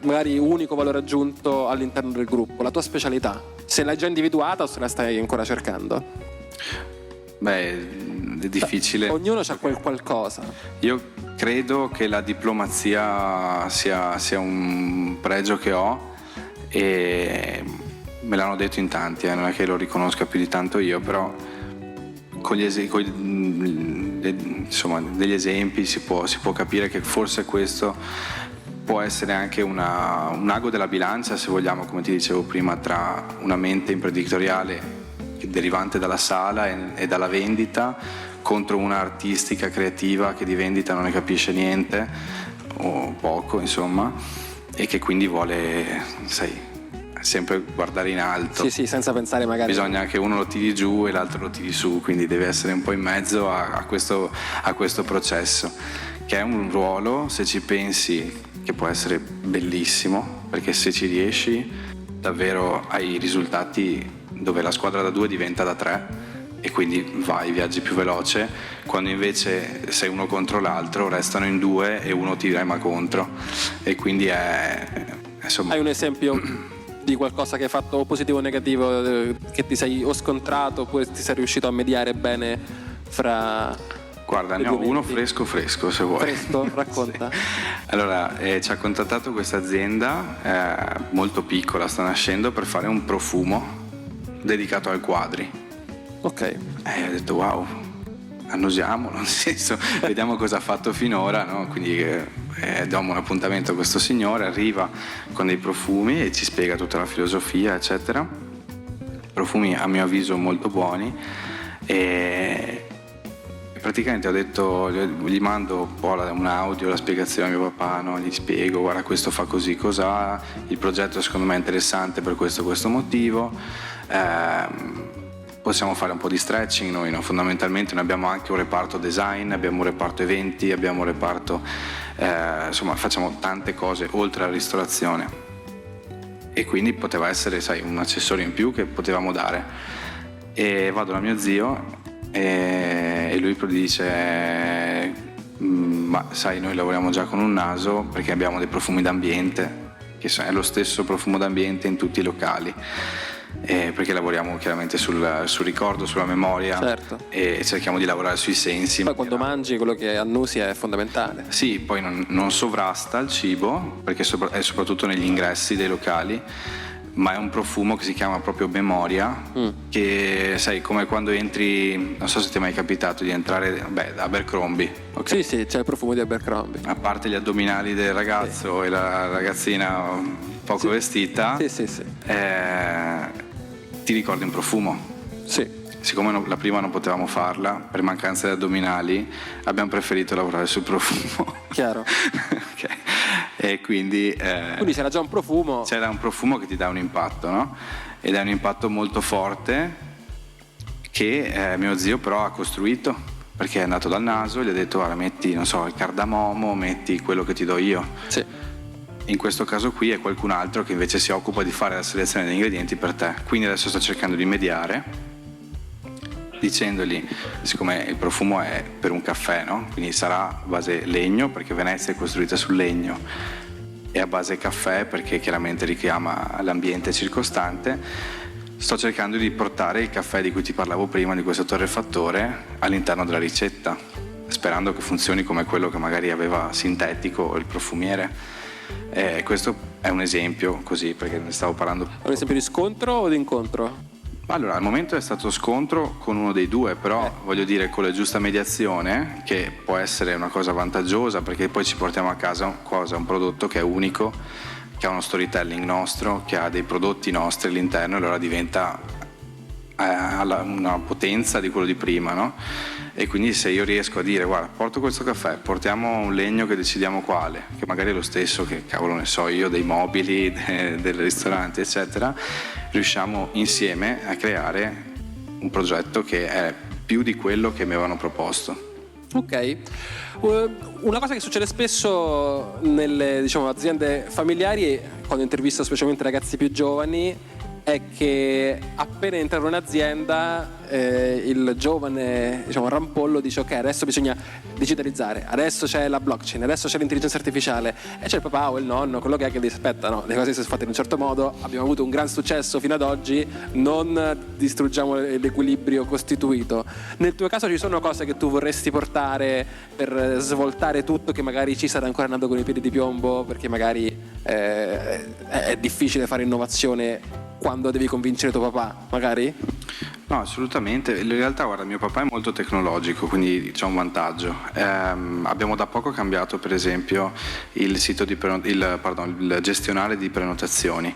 magari unico valore aggiunto all'interno del gruppo, la tua specialità? Se l'hai già individuata o se la stai ancora cercando? Beh, è difficile. Ognuno ha qualcosa. Io credo che la diplomazia sia un pregio che ho, e me l'hanno detto in tanti, non è che lo riconosca più di tanto io, però insomma, degli esempi si può capire che forse questo può essere anche un ago della bilancia, se vogliamo, come ti dicevo prima, tra una mente imprenditoriale derivante dalla sala e dalla vendita contro una artistica creativa che di vendita non ne capisce niente o poco, insomma, e che quindi vuole, sai, sempre guardare in alto. Sì, senza pensare magari. Bisogna che uno lo tiri giù e l'altro lo tiri su, quindi deve essere un po' in mezzo a questo processo, che è un ruolo, se ci pensi, che può essere bellissimo, perché se ci riesci davvero hai risultati dove la squadra da 2 diventa da 3 e quindi viaggi più veloce, quando invece sei uno contro l'altro restano in 2 e uno ti rema contro, e quindi insomma... Hai un esempio di qualcosa che hai fatto positivo o negativo, che ti sei o scontrato oppure ti sei riuscito a mediare bene fra... Guarda, ne ho uno fresco se vuoi. Fresco? Racconta. Sì. Allora, ci ha contattato questa azienda molto piccola, sta nascendo, per fare un profumo dedicato ai quadri. Ok. Ho detto wow, annusiamolo, nel senso, vediamo cosa ha fatto finora, no? Quindi diamo un appuntamento a questo signore, arriva con dei profumi e ci spiega tutta la filosofia, eccetera. Profumi a mio avviso molto buoni, e praticamente ho detto, gli mando un po' un audio, la spiegazione a mio papà, no? Gli spiego, guarda, questo fa così, cos'ha, il progetto secondo me è interessante per questo motivo, possiamo fare un po' di stretching noi, no? Fondamentalmente noi abbiamo anche un reparto design, abbiamo un reparto eventi, abbiamo un reparto, insomma facciamo tante cose oltre alla ristorazione, e quindi poteva essere, sai, un accessorio in più che potevamo dare. E vado da mio zio e lui dice, ma sai, noi lavoriamo già con un naso perché abbiamo dei profumi d'ambiente che è lo stesso profumo d'ambiente in tutti i locali, perché lavoriamo chiaramente sul ricordo, sulla memoria, certo, e cerchiamo di lavorare sui sensi. Poi quando mangi quello che annusi è fondamentale. Sì, poi non sovrasta il cibo, perché è soprattutto negli ingressi dei locali, ma è un profumo che si chiama proprio memoria, che sai, come quando entri, non so se ti è mai capitato di entrare da Abercrombie, okay? Sì, c'è il profumo di Abercrombie, a parte gli addominali del ragazzo, sì, e la ragazzina poco, sì, vestita, sì. Ti ricordi un profumo? Sì. Siccome la prima non potevamo farla per mancanza di addominali, abbiamo preferito lavorare sul profumo. Chiaro. Okay. E quindi c'era già un profumo. C'era un profumo che ti dà un impatto, no? Ed è un impatto molto forte che mio zio però ha costruito perché è andato dal naso, gli ha detto guarda, metti, non so, il cardamomo, metti quello che ti do io. Sì. In questo caso qui è qualcun altro che invece si occupa di fare la selezione degli ingredienti per te. Quindi adesso sto cercando di mediare, dicendogli, siccome il profumo è per un caffè, no? Quindi sarà a base legno, perché Venezia è costruita sul legno, e a base caffè, perché chiaramente richiama l'ambiente circostante. Sto cercando di portare il caffè di cui ti parlavo prima, di questo torrefattore, all'interno della ricetta, sperando che funzioni come quello che magari aveva sintetico o il profumiere. Questo è un esempio, così, perché ne stavo parlando. Un esempio di scontro o di incontro? Allora, al momento è stato scontro con uno dei due, però voglio dire, con la giusta mediazione, che può essere una cosa vantaggiosa, perché poi ci portiamo a casa un prodotto che è unico, che ha uno storytelling nostro, che ha dei prodotti nostri all'interno, e allora diventa una potenza di quello di prima, no? E quindi se io riesco a dire guarda, porto questo caffè, portiamo un legno che decidiamo quale, che magari è lo stesso che cavolo ne so io, dei mobili del ristorante eccetera, riusciamo insieme a creare un progetto che è più di quello che mi avevano proposto. Ok, una cosa che succede spesso nelle, diciamo, aziende familiari, quando intervisto specialmente ragazzi più giovani, è che appena entra in un'azienda il giovane, diciamo, rampollo dice ok, adesso bisogna digitalizzare, adesso c'è la blockchain, adesso c'è l'intelligenza artificiale, e c'è il papà o il nonno, quello che è, che dice aspetta, no, le cose sono fatte in un certo modo, abbiamo avuto un gran successo fino ad oggi, non distruggiamo l'equilibrio costituito. Nel tuo caso ci sono cose che tu vorresti portare per svoltare tutto, che magari ci stai ancora andando con i piedi di piombo, perché magari è difficile fare innovazione quando devi convincere tuo papà, magari? No, assolutamente. In realtà, guarda, mio papà è molto tecnologico, quindi c'è un vantaggio. Abbiamo da poco cambiato, per esempio, il sito di il gestionale di prenotazioni,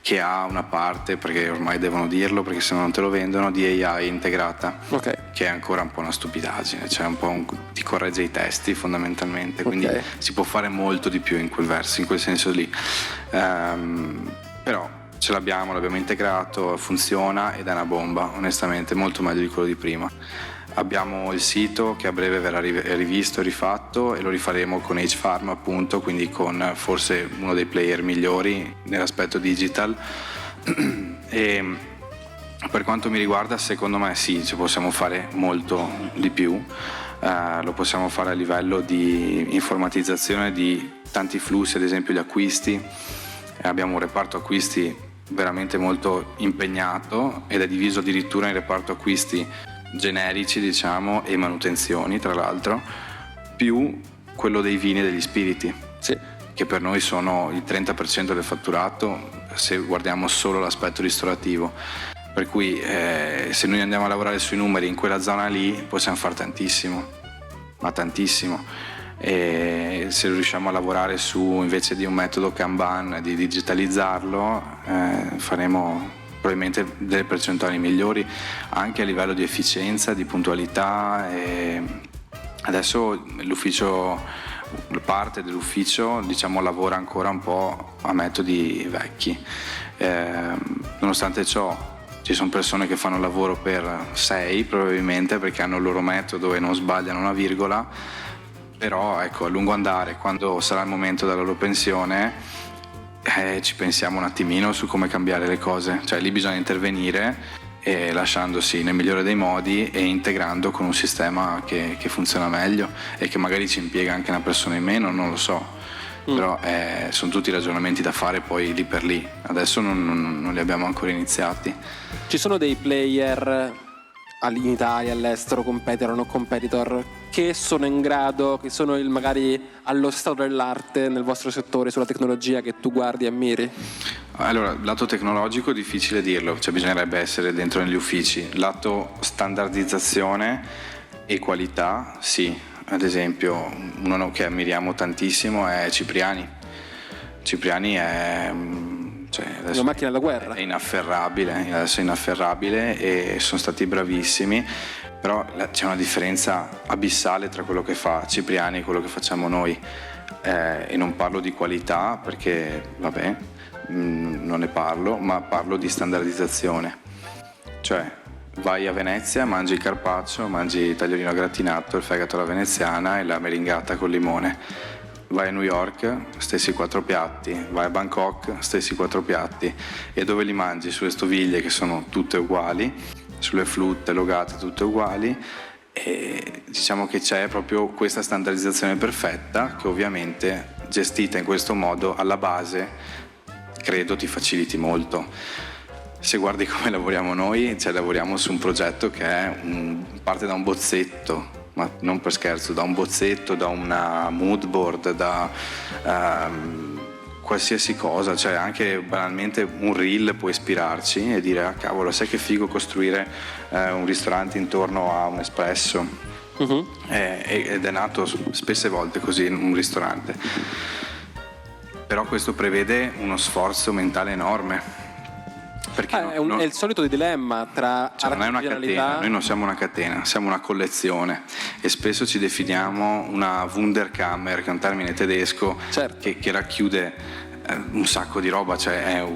che ha una parte, perché ormai devono dirlo, perché se no non te lo vendono, di AI integrata, Okay. che è ancora un po' una stupidaggine, cioè ti corregge i testi fondamentalmente, quindi Okay. si può fare molto di più in quel verso, in quel senso lì. Però ce l'abbiamo integrato, funziona ed è una bomba, onestamente, molto meglio di quello di prima. Abbiamo il sito che a breve verrà rivisto e rifatto, e lo rifaremo con H-Farm, appunto, quindi con forse uno dei player migliori nell'aspetto digital. E per quanto mi riguarda, secondo me sì, ci possiamo fare molto di più. Lo possiamo fare a livello di informatizzazione di tanti flussi, ad esempio gli acquisti. Abbiamo un reparto acquisti veramente molto impegnato, ed è diviso addirittura in reparto acquisti generici, diciamo, e manutenzioni, tra l'altro, più quello dei vini e degli spiriti, Sì. che per noi sono il 30% del fatturato, se guardiamo solo l'aspetto ristorativo. Per cui se noi andiamo a lavorare sui numeri in quella zona lì, possiamo fare tantissimo, ma tantissimo. E se riusciamo a lavorare su, invece di un metodo Kanban, di digitalizzarlo, faremo probabilmente delle percentuali migliori anche a livello di efficienza, di puntualità. E adesso parte dell'ufficio, diciamo, lavora ancora un po' a metodi vecchi. Nonostante ciò, ci sono persone che fanno lavoro per 6 probabilmente, perché hanno il loro metodo e non sbagliano una virgola. Però ecco, a lungo andare, quando sarà il momento della loro pensione, ci pensiamo un attimino su come cambiare le cose. Cioè lì bisogna intervenire, lasciandosi nel migliore dei modi e integrando con un sistema che funziona meglio e che magari ci impiega anche una persona in meno, non lo so. Però sono tutti ragionamenti da fare poi lì per lì. Adesso non li abbiamo ancora iniziati. Ci sono dei player in Italia, all'estero, competitor o non competitor, che sono in grado, che sono magari allo stato dell'arte nel vostro settore sulla tecnologia, che tu guardi e ammiri? Allora, lato tecnologico difficile dirlo, cioè bisognerebbe essere dentro negli uffici. Lato standardizzazione e qualità, sì. Ad esempio, uno che ammiriamo tantissimo è Cipriani. Cipriani è Una macchina da guerra. È inafferrabile, adesso è inafferrabile, e sono stati bravissimi. Però c'è una differenza abissale tra quello che fa Cipriani e quello che facciamo noi, e non parlo di qualità perché vabbè, non ne parlo, ma parlo di standardizzazione. Cioè Vai a Venezia, mangi il carpaccio, mangi il tagliolino gratinato, il fegato alla veneziana e la meringata col limone. Vai a New York, stessi 4 piatti, vai a Bangkok, stessi 4 piatti. E dove li mangi? Sulle stoviglie che sono tutte uguali, sulle flutte logate tutte uguali, e diciamo che c'è proprio questa standardizzazione perfetta che ovviamente gestita in questo modo alla base credo ti faciliti molto. Se guardi come lavoriamo noi, cioè lavoriamo su un progetto che parte da un bozzetto, ma non per scherzo, da un bozzetto, da una mood board, da qualsiasi cosa, cioè anche banalmente un reel può ispirarci e dire cavolo, sai che figo costruire un ristorante intorno a un espresso. Ed è nato spesse volte così in un ristorante, però questo prevede uno sforzo mentale enorme. È il solito dilemma tra non è una catena, noi non siamo una catena, siamo una collezione e spesso ci definiamo una Wunderkammer, che è un termine tedesco, certo, che racchiude un sacco di roba, cioè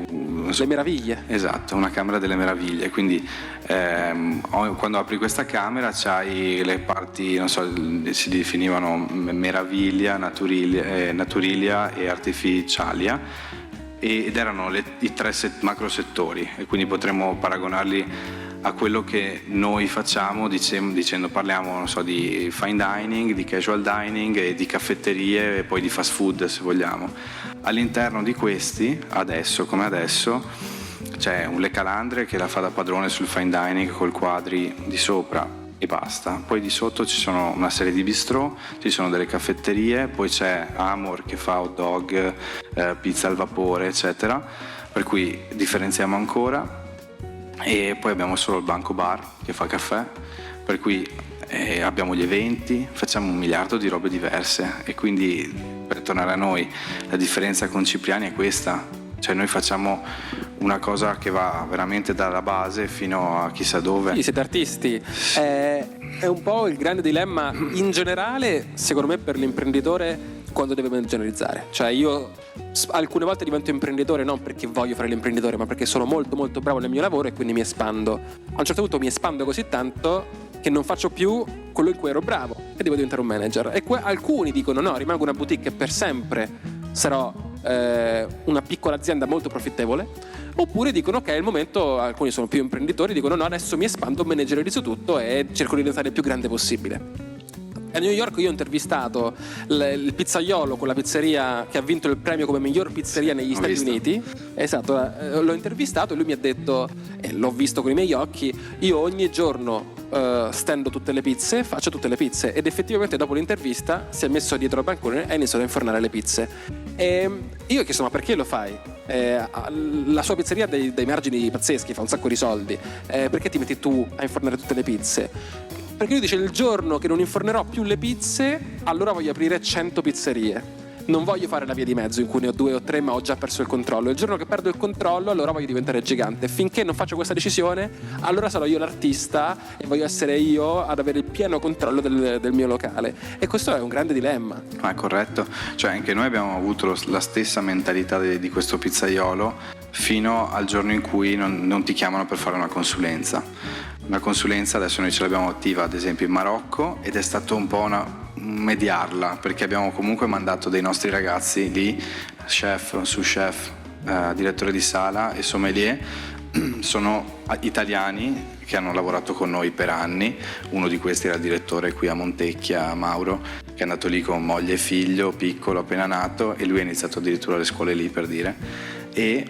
le meraviglie. Esatto, una camera delle meraviglie, quindi quando apri questa camera c'hai le parti, non so, si definivano meraviglia, naturilia e artificialia, ed erano i 3 macro settori, e quindi potremmo paragonarli a quello che noi facciamo dicendo parliamo, non so, di fine dining, di casual dining e di caffetterie e poi di fast food, se vogliamo. All'interno di questi, adesso come adesso, c'è un Le Calandre che la fa da padrone sul fine dining col quadri di sopra e basta. Poi di sotto ci sono una serie di bistrò, ci sono delle caffetterie, poi c'è Amor che fa hot dog, pizza al vapore, eccetera, per cui differenziamo ancora. E poi abbiamo solo il banco bar che fa caffè, per cui abbiamo gli eventi, facciamo 1 miliardo di robe diverse, e quindi, per tornare a noi, la differenza con Cipriani è questa. Cioè noi facciamo una cosa che va veramente dalla base fino a chissà dove. Sì, siete artisti. È un po' il grande dilemma in generale, secondo me, per l'imprenditore quando deve generalizzare. Cioè io alcune volte divento imprenditore non perché voglio fare l'imprenditore, ma perché sono molto molto bravo nel mio lavoro e quindi mi espando. A un certo punto mi espando così tanto che non faccio più quello in cui ero bravo e devo diventare un manager. E alcuni dicono no, rimango una boutique e per sempre sarò una piccola azienda molto profittevole, oppure dicono ok, è il momento, alcuni sono più imprenditori, dicono no, adesso mi espando, managerizzo tutto e cerco di diventare il più grande possibile. A New York io ho intervistato il pizzaiolo con la pizzeria che ha vinto il premio come miglior pizzeria negli Stati Uniti. Esatto, l'ho intervistato e lui mi ha detto, e l'ho visto con i miei occhi, io ogni giorno stendo tutte le pizze, faccio tutte le pizze, ed effettivamente dopo l'intervista si è messo dietro al bancone e ha iniziato a infornare le pizze. E io ho chiesto ma perché lo fai? La sua pizzeria ha dei margini pazzeschi, fa un sacco di soldi, perché ti metti tu a infornare tutte le pizze? Perché lui dice il giorno che non infornerò più le pizze, allora voglio aprire 100 pizzerie. Non voglio fare la via di mezzo in cui ne ho 2 o 3 ma ho già perso il controllo. Il giorno che perdo il controllo allora voglio diventare gigante. Finché non faccio questa decisione, allora sarò io l'artista e voglio essere io ad avere il pieno controllo del mio locale. E questo è un grande dilemma. È corretto, cioè anche noi abbiamo avuto la stessa mentalità di questo pizzaiolo fino al giorno in cui non ti chiamano per fare una consulenza. Una consulenza adesso noi ce l'abbiamo attiva ad esempio in Marocco, ed è stato un po' mediarla, perché abbiamo comunque mandato dei nostri ragazzi lì, chef, sous chef, direttore di sala e sommelier. Sono italiani che hanno lavorato con noi per anni. Uno di questi era il direttore qui a Montecchia, Mauro, che è andato lì con moglie e figlio piccolo appena nato, e lui ha iniziato addirittura le scuole lì, per dire. E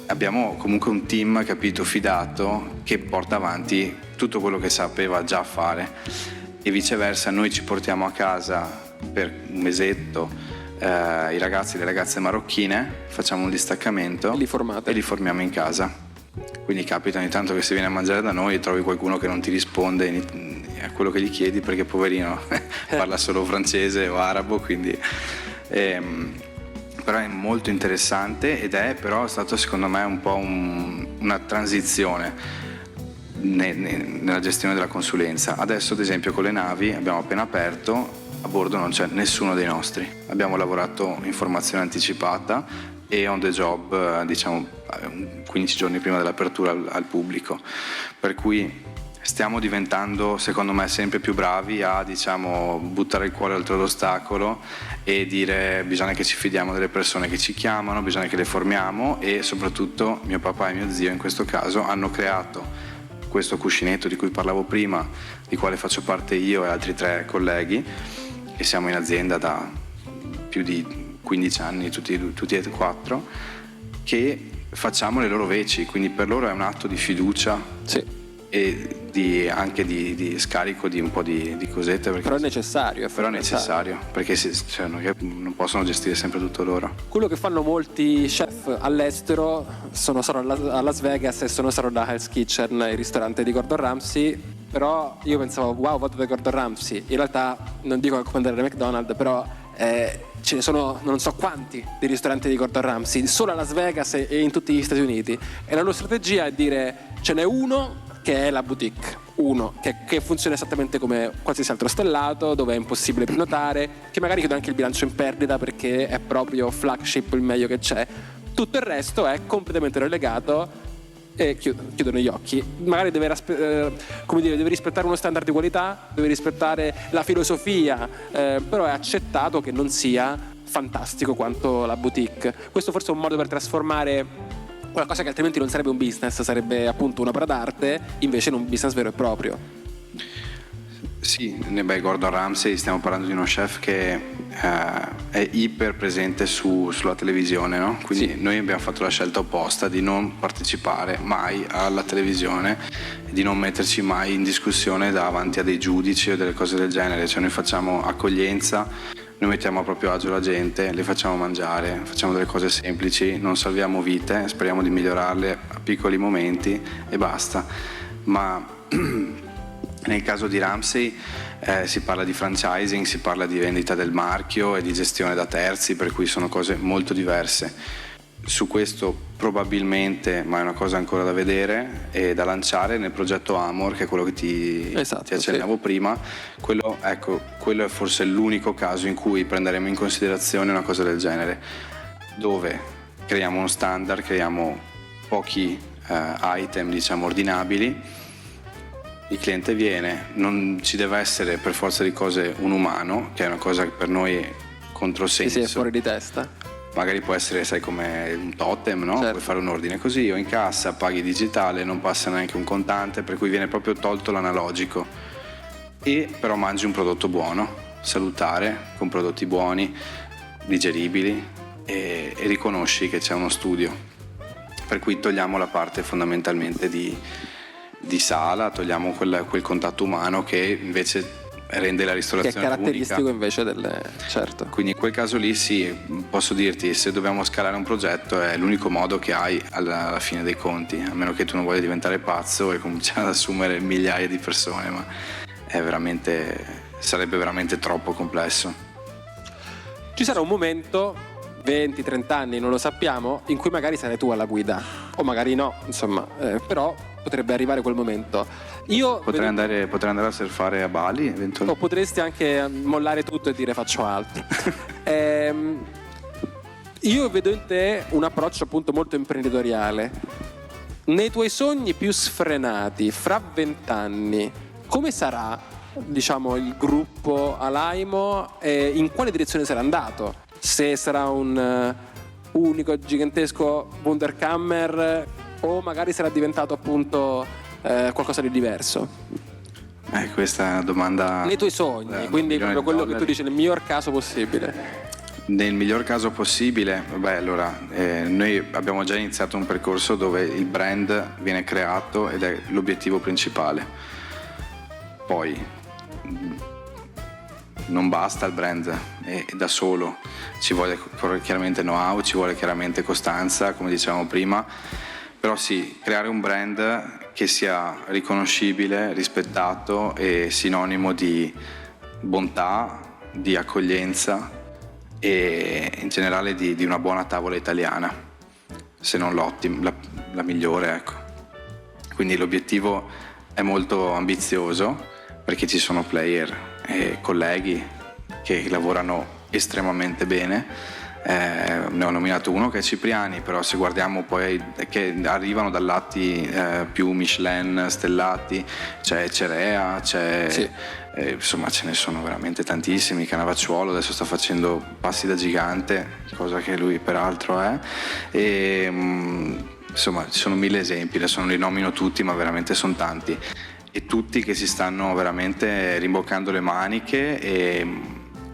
abbiamo comunque un team, capito, fidato, che porta avanti tutto quello che sapeva già fare, e viceversa noi ci portiamo a casa per un mesetto i ragazzi e le ragazze marocchine, facciamo un distaccamento e li formiamo in casa. Quindi capita ogni tanto che se viene a mangiare da noi trovi qualcuno che non ti risponde a quello che gli chiedi, perché poverino parla solo francese o arabo, quindi però è molto interessante, ed è però stato secondo me un po' una transizione nella gestione della consulenza. Adesso ad esempio con le navi abbiamo appena aperto, a bordo non c'è nessuno dei nostri, abbiamo lavorato in formazione anticipata e on the job, diciamo 15 giorni prima dell'apertura al pubblico, per cui stiamo diventando, secondo me, sempre più bravi a, diciamo, buttare il cuore oltre l'ostacolo e dire bisogna che ci fidiamo delle persone che ci chiamano, bisogna che le formiamo, e soprattutto mio papà e mio zio in questo caso hanno creato questo cuscinetto di cui parlavo prima, di quale faccio parte io e altri 3 colleghi, e siamo in azienda da più di 15 anni, tutti e 4, che facciamo le loro veci, quindi per loro è un atto di fiducia. Sì. E anche di scarico di un po' di cosette, però è necessario. Però è necessario, perché cioè, non possono gestire sempre tutto loro. Quello che fanno molti chef all'estero, sono solo a Las Vegas e sono solo da Hell's Kitchen, il ristorante di Gordon Ramsay. Però io pensavo, wow, vado da Gordon Ramsay. In realtà non dico come andare da McDonald's, però ce ne sono non so quanti di ristoranti di Gordon Ramsay solo a Las Vegas e in tutti gli Stati Uniti, e la loro strategia è dire ce n'è uno che è la boutique, uno che funziona esattamente come qualsiasi altro stellato, dove è impossibile prenotare, che magari chiude anche il bilancio in perdita perché è proprio flagship, il meglio che c'è. Tutto il resto è completamente relegato e chiudono gli occhi. Magari deve rispettare uno standard di qualità, deve rispettare la filosofia, però è accettato che non sia fantastico quanto la boutique. Questo forse è un modo per trasformare qualcosa che altrimenti non sarebbe un business, sarebbe appunto un'opera d'arte, invece in un business vero e proprio. Sì, Gordon Ramsay, stiamo parlando di uno chef che è iper presente sulla televisione, no? Quindi sì, noi abbiamo fatto la scelta opposta di non partecipare mai alla televisione, di non metterci mai in discussione davanti a dei giudici o delle cose del genere, cioè noi facciamo accoglienza, noi mettiamo a proprio agio la gente, le facciamo mangiare, facciamo delle cose semplici, non salviamo vite, speriamo di migliorarle a piccoli momenti e basta. Ma nel caso di Ramsay si parla di franchising, si parla di vendita del marchio e di gestione da terzi, per cui sono cose molto diverse. Su questo probabilmente, ma è una cosa ancora da vedere e da lanciare nel progetto Amor, che è quello che ti accennavo prima. Quello è forse l'unico caso in cui prenderemo in considerazione una cosa del genere, dove creiamo uno standard, creiamo pochi item, diciamo, ordinabili. Il cliente viene, non ci deve essere per forza di cose un umano, che è una cosa che per noi è controsenso. Sì, è fuori di testa. Magari può essere, sai, come un totem, no? Certo. Puoi fare un ordine così o in cassa, paghi digitale, non passa neanche un contante, per cui viene proprio tolto l'analogico. E però mangi un prodotto buono, salutare, con prodotti buoni, digeribili, e riconosci che c'è uno studio. Per cui togliamo la parte fondamentalmente di sala, togliamo quel contatto umano che invece rende la ristorazione unica. Che è caratteristico unica. Invece delle... Certo. Quindi in quel caso lì sì, posso dirti, se dobbiamo scalare un progetto è l'unico modo che hai alla fine dei conti, a meno che tu non voglia diventare pazzo e cominciare ad assumere migliaia di persone, ma sarebbe veramente troppo complesso. Ci sarà un momento, 20-30 anni, non lo sappiamo, in cui magari sarai tu alla guida, o magari no, insomma, però potrebbe arrivare quel momento. Potrei andare a surfare a Bali eventualmente. O potresti anche mollare tutto e dire faccio altro. Io vedo in te un approccio appunto molto imprenditoriale. Nei tuoi sogni più sfrenati, fra 20 anni, come sarà, diciamo, il gruppo Alaimo e in quale direzione sarà andato? Se sarà un unico gigantesco Wunderkammer o magari sarà diventato appunto qualcosa di diverso? Questa è una domanda. Nei tuoi sogni, quindi proprio quello che tu dici nel miglior caso possibile. Nel miglior caso possibile, noi abbiamo già iniziato un percorso dove il brand viene creato ed è l'obiettivo principale. Poi non basta il brand da solo, ci vuole chiaramente know-how, ci vuole chiaramente costanza, come dicevamo prima, però sì, creare un brand che sia riconoscibile, rispettato e sinonimo di bontà, di accoglienza e in generale di una buona tavola italiana, se non la migliore, ecco. Quindi l'obiettivo è molto ambizioso perché ci sono player e colleghi che lavorano estremamente bene, Ne ho nominato uno che è Cipriani, però se guardiamo poi che arrivano da lati più Michelin stellati, c'è Cerea, insomma ce ne sono veramente tantissimi. Cannavacciuolo adesso sta facendo passi da gigante, cosa che lui peraltro è, e insomma ci sono 1000 esempi, adesso non li nomino tutti, ma veramente sono tanti, e tutti che si stanno veramente rimboccando le maniche e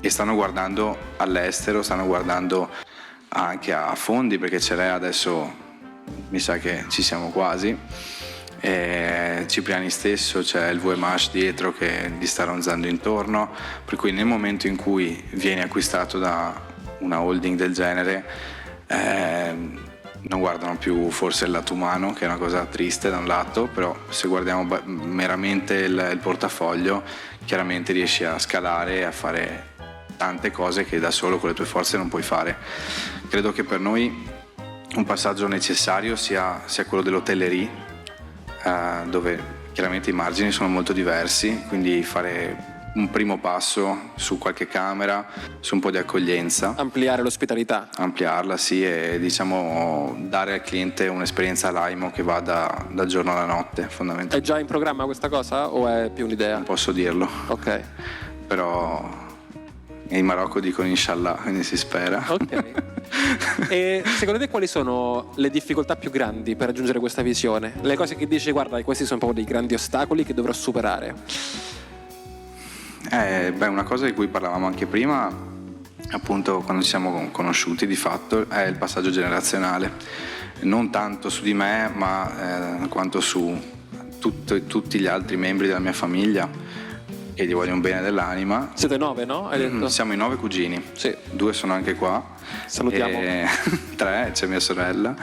stanno guardando all'estero, stanno guardando anche a fondi, perché Cerea adesso mi sa che ci siamo quasi, Cipriani stesso, c'è il VMH dietro che gli sta ronzando intorno, per cui nel momento in cui viene acquistato da una holding del genere non guardano più forse il lato umano, che è una cosa triste da un lato, però se guardiamo meramente il portafoglio, chiaramente riesci a scalare e a fare tante cose che da solo con le tue forze non puoi fare. Credo che per noi un passaggio necessario sia quello dell'hotellerie, dove chiaramente i margini sono molto diversi, quindi fare un primo passo su qualche camera, su un po' di accoglienza. Ampliare l'ospitalità. Ampliarla, sì, e diciamo dare al cliente un'esperienza all'AIMO che va dal giorno alla notte, fondamentalmente. È già in programma questa cosa o è più un'idea? Non posso dirlo. Ok. Però in Marocco dicono inshallah, quindi si spera. Ok. E secondo te quali sono le difficoltà più grandi per raggiungere questa visione? Le cose che dici, guarda, questi sono proprio dei grandi ostacoli che dovrò superare. Una cosa di cui parlavamo anche prima, appunto quando ci siamo conosciuti di fatto, è il passaggio generazionale, non tanto su di me ma quanto su tutti gli altri membri della mia famiglia, che gli vogliono bene dell'anima. Siete 9, no? Hai detto? Siamo in 9 cugini, sì. 2 sono anche qua, salutiamo. 3 c'è mia sorella,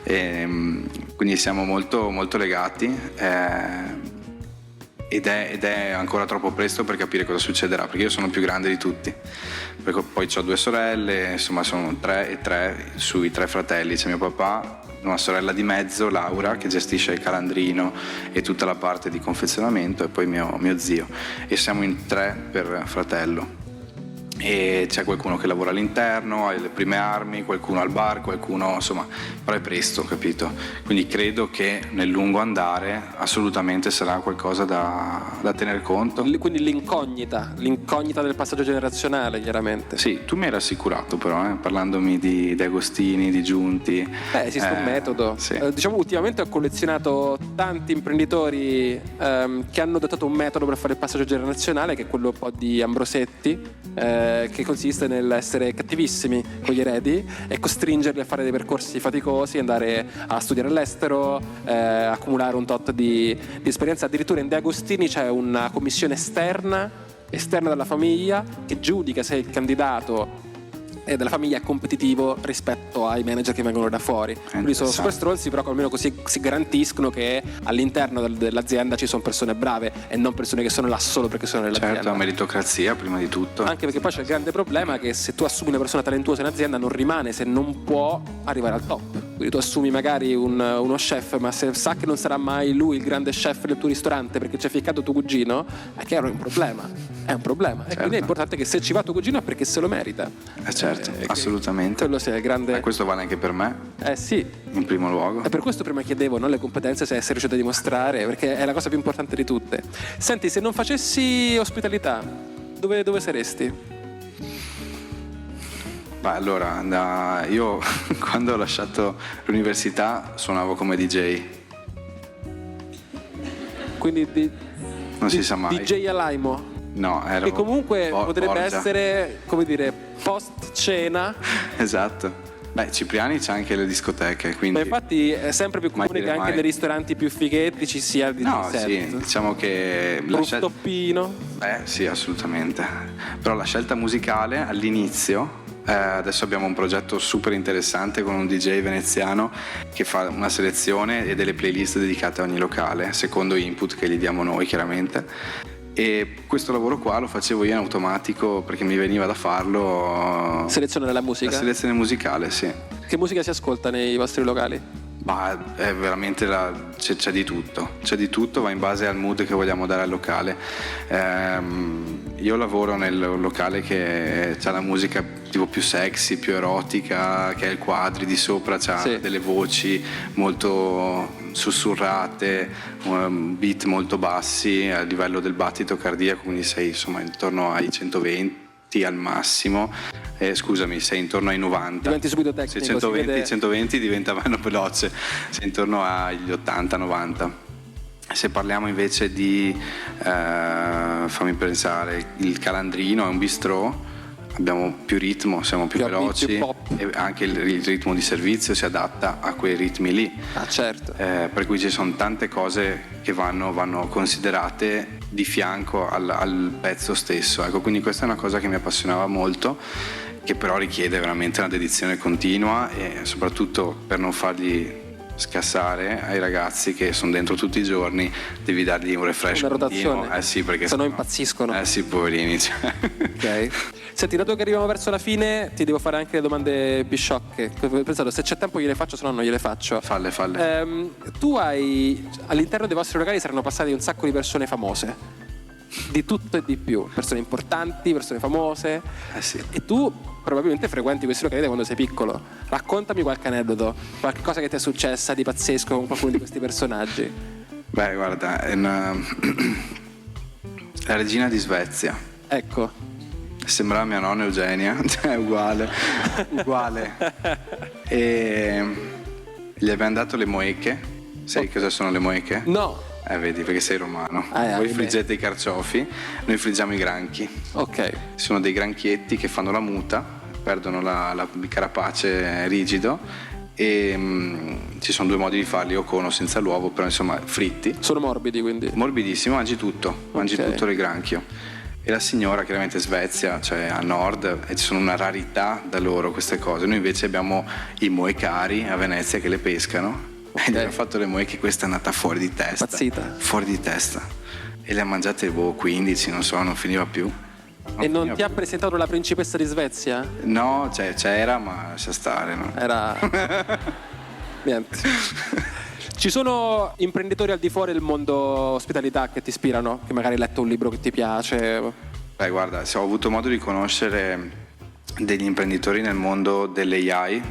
quindi siamo molto, molto legati. Ed è ancora troppo presto per capire cosa succederà, perché io sono più grande di tutti, perché poi ho 2 sorelle, insomma sono 3 e 3 sui 3 fratelli. C'è mio papà, una sorella di mezzo, Laura, che gestisce il calandrino e tutta la parte di confezionamento, e poi mio zio, e siamo in 3 per fratello. E c'è qualcuno che lavora all'interno, ha le prime armi, qualcuno al bar, qualcuno, insomma, però è presto, capito? Quindi credo che nel lungo andare assolutamente sarà qualcosa da tener conto. Quindi l'incognita del passaggio generazionale, chiaramente. Sì, tu mi hai rassicurato però, parlandomi di Agostini, di Giunti. Esiste un metodo. Sì. Diciamo, ultimamente ho collezionato tanti imprenditori che hanno adottato un metodo per fare il passaggio generazionale, che è quello un po' di Ambrosetti, che consiste nell'essere cattivissimi con gli eredi e costringerli a fare dei percorsi faticosi, andare a studiare all'estero, accumulare un tot di esperienza. Addirittura in De Agostini c'è una commissione esterna dalla famiglia che giudica se il candidato della famiglia è competitivo rispetto ai manager che vengono da fuori. Quindi sono super stronzi, però almeno così si garantiscono che all'interno dell'azienda ci sono persone brave e non persone che sono là solo perché sono nell'azienda. Certo, meritocrazia prima di tutto. Anche perché poi c'è il grande problema che se tu assumi una persona talentuosa in azienda non rimane se non può arrivare al top. Quindi tu assumi magari uno chef, ma se sa che non sarà mai lui il grande chef del tuo ristorante perché ci ha ficcato tuo cugino, è chiaro, è un problema. È un problema. Certo. E quindi è importante che se ci va tuo cugino è perché se lo merita. Certo, assolutamente. Quello sia il grande. E questo vale anche per me. Sì. In primo luogo. E per questo prima chiedevo, non le competenze, se essere riuscito a dimostrare, perché è la cosa più importante di tutte. Senti, se non facessi ospitalità, dove saresti? Beh, allora, io quando ho lasciato l'università suonavo come DJ. Quindi non si sa mai. DJ all'Aimo. No, ero. Che comunque potrebbe Borgia. Essere, come dire, post cena. Esatto. Beh, Cipriani c'ha anche le discoteche, quindi. Ma infatti è sempre più comune che anche nei ristoranti più fighetti ci sia di sì, diciamo che rooftopino. Sì, assolutamente. Però la scelta musicale all'inizio, adesso abbiamo un progetto super interessante con un DJ veneziano che fa una selezione e delle playlist dedicate a ogni locale, secondo input che gli diamo noi, chiaramente. E questo lavoro qua lo facevo io in automatico perché mi veniva da farlo. Selezionare la musica? La selezione musicale, sì. Che musica si ascolta nei vostri locali? Ma è veramente c'è di tutto, va in base al mood che vogliamo dare al locale. Io lavoro nel locale che ha la musica tipo più sexy, più erotica, che ha il quadri di sopra, c'ha delle voci molto sussurrate, beat molto bassi a livello del battito cardiaco, quindi sei insomma intorno ai 120 al massimo. Scusami, sei intorno ai 90. Diventi subito tecnico. Se 120 diventa meno veloce, sei intorno agli 80-90. Se parliamo invece di, fammi pensare, il Calandrino è un bistrò, abbiamo più ritmo, siamo più veloci, più pop. E anche il ritmo di servizio si adatta a quei ritmi lì. Ah, certo. Per cui ci sono tante cose che vanno considerate di fianco al pezzo stesso. Ecco, quindi questa è una cosa che mi appassionava molto, che però richiede veramente una dedizione continua e soprattutto per non fargli scassare ai ragazzi che sono dentro tutti i giorni, devi dargli un refresh, una rotazione continuo. Sì, perché se no impazziscono. Sì, poverini. Ok. Senti, dato che arriviamo verso la fine, ti devo fare anche le domande più sciocche. Ho pensato, se c'è tempo gliele faccio, se no non gliele faccio. Falle. Tu all'interno dei vostri locali saranno passati un sacco di persone famose, di tutto e di più, persone importanti, persone famose. Sì. E tu probabilmente frequenti questi locali da quando sei piccolo. Raccontami qualche aneddoto, qualche cosa che ti è successa di pazzesco con qualcuno di questi personaggi. Beh, guarda, è la regina di Svezia. Ecco. Sembrava mia nonna Eugenia, cioè uguale. E gli abbiamo dato le moeche. Sai cosa sono le moeche? No. Vedi, perché sei romano. Voi friggete i carciofi, noi friggiamo i granchi. Ok. Sono dei granchietti che fanno la muta, perdono il carapace rigido e ci sono due modi di farli, o con o senza l'uovo, però insomma fritti. Sono morbidi, quindi. Morbidissimo, mangi tutto il granchio. E la signora, chiaramente Svezia, cioè a nord, e ci sono una rarità da loro queste cose. Noi invece abbiamo i moecari a Venezia che le pescano. E gli hanno fatto le moeche, questa è andata fuori di testa. Pazzita. Fuori di testa. E le ha mangiate 15, non finiva più. Non ti ha presentato la principessa di Svezia? No, c'era, ma lascia stare, no? Era... Niente. Ci sono imprenditori al di fuori del mondo ospitalità che ti ispirano? Che magari hai letto un libro che ti piace? Beh, guarda, se ho avuto modo di conoscere degli imprenditori nel mondo dell'AI,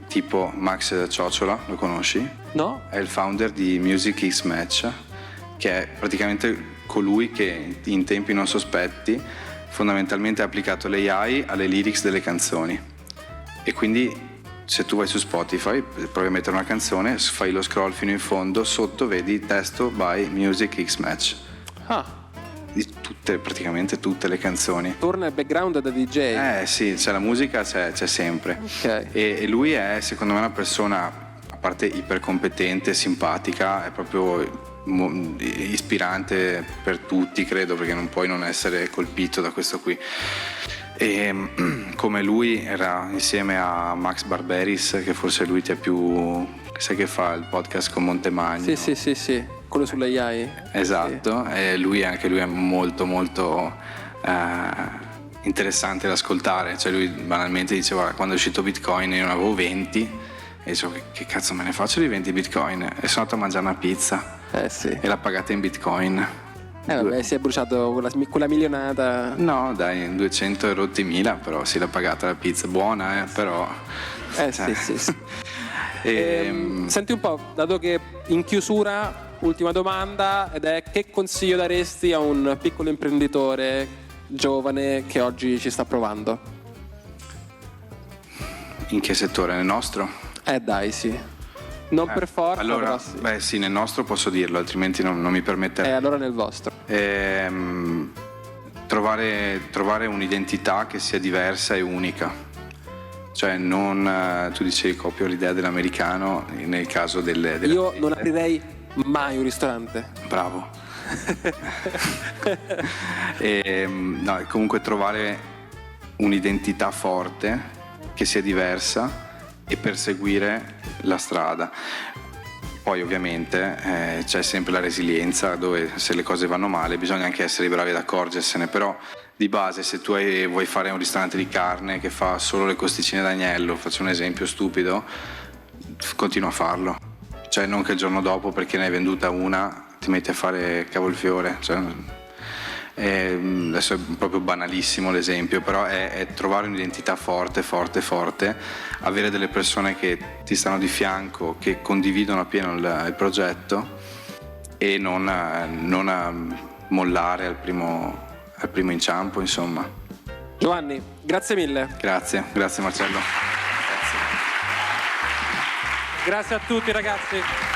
tipo Max Ciocciola, lo conosci? No? È il founder di Music X Match, che è praticamente colui che in tempi non sospetti fondamentalmente ha applicato l'AI alle lyrics delle canzoni. E quindi se tu vai su Spotify, provi a mettere una canzone, fai lo scroll fino in fondo, sotto vedi testo by Music X Match. Di praticamente tutte le canzoni. Torna il background da DJ. Sì, c'è la musica, c'è sempre. Okay. E lui è, secondo me, una persona, a parte ipercompetente, simpatica, è proprio ispirante per tutti, credo, perché non puoi non essere colpito da questo qui. E come lui era insieme a Max Barberis, che forse lui ti è più, sai, che fa il podcast con Montemagno. Sì, quello sull'AI. Esatto, sì. E anche lui è molto interessante da ascoltare. Cioè lui banalmente diceva, quando è uscito Bitcoin io ne avevo 20 e dicevo, che cazzo me ne faccio di 20 Bitcoin? E sono andato a mangiare una pizza e l'ha pagata in Bitcoin. Vabbè, si è bruciato quella milionata. No, dai, 200 e rotti mila, però sì, l'ha pagata la pizza, buona, però. Sì. Senti un po', dato che in chiusura, ultima domanda, ed è: che consiglio daresti a un piccolo imprenditore giovane che oggi ci sta provando? In che settore? Nel nostro? Dai, sì. Non per forza, allora, però sì. Beh sì, nel nostro posso dirlo, altrimenti non mi permetterei. Allora nel vostro. Trovare un'identità che sia diversa e unica. Cioè tu dicevi, copio l'idea dell'americano nel caso delle Io non aprirei mai un ristorante. Bravo. No, comunque trovare un'identità forte che sia diversa e perseguire la strada. Poi ovviamente c'è sempre la resilienza, dove se le cose vanno male bisogna anche essere bravi ad accorgersene, però di base se tu vuoi fare un ristorante di carne che fa solo le costicine d'agnello, faccio un esempio stupido, continua a farlo. Cioè non che il giorno dopo, perché ne hai venduta una, ti metti a fare cavolfiore. Cioè, adesso è proprio banalissimo l'esempio, però è trovare un'identità forte, avere delle persone che ti stanno di fianco, che condividono appieno il progetto e non mollare al primo inciampo, insomma. Giovanni, grazie mille. Grazie Marcello. Grazie a tutti ragazzi.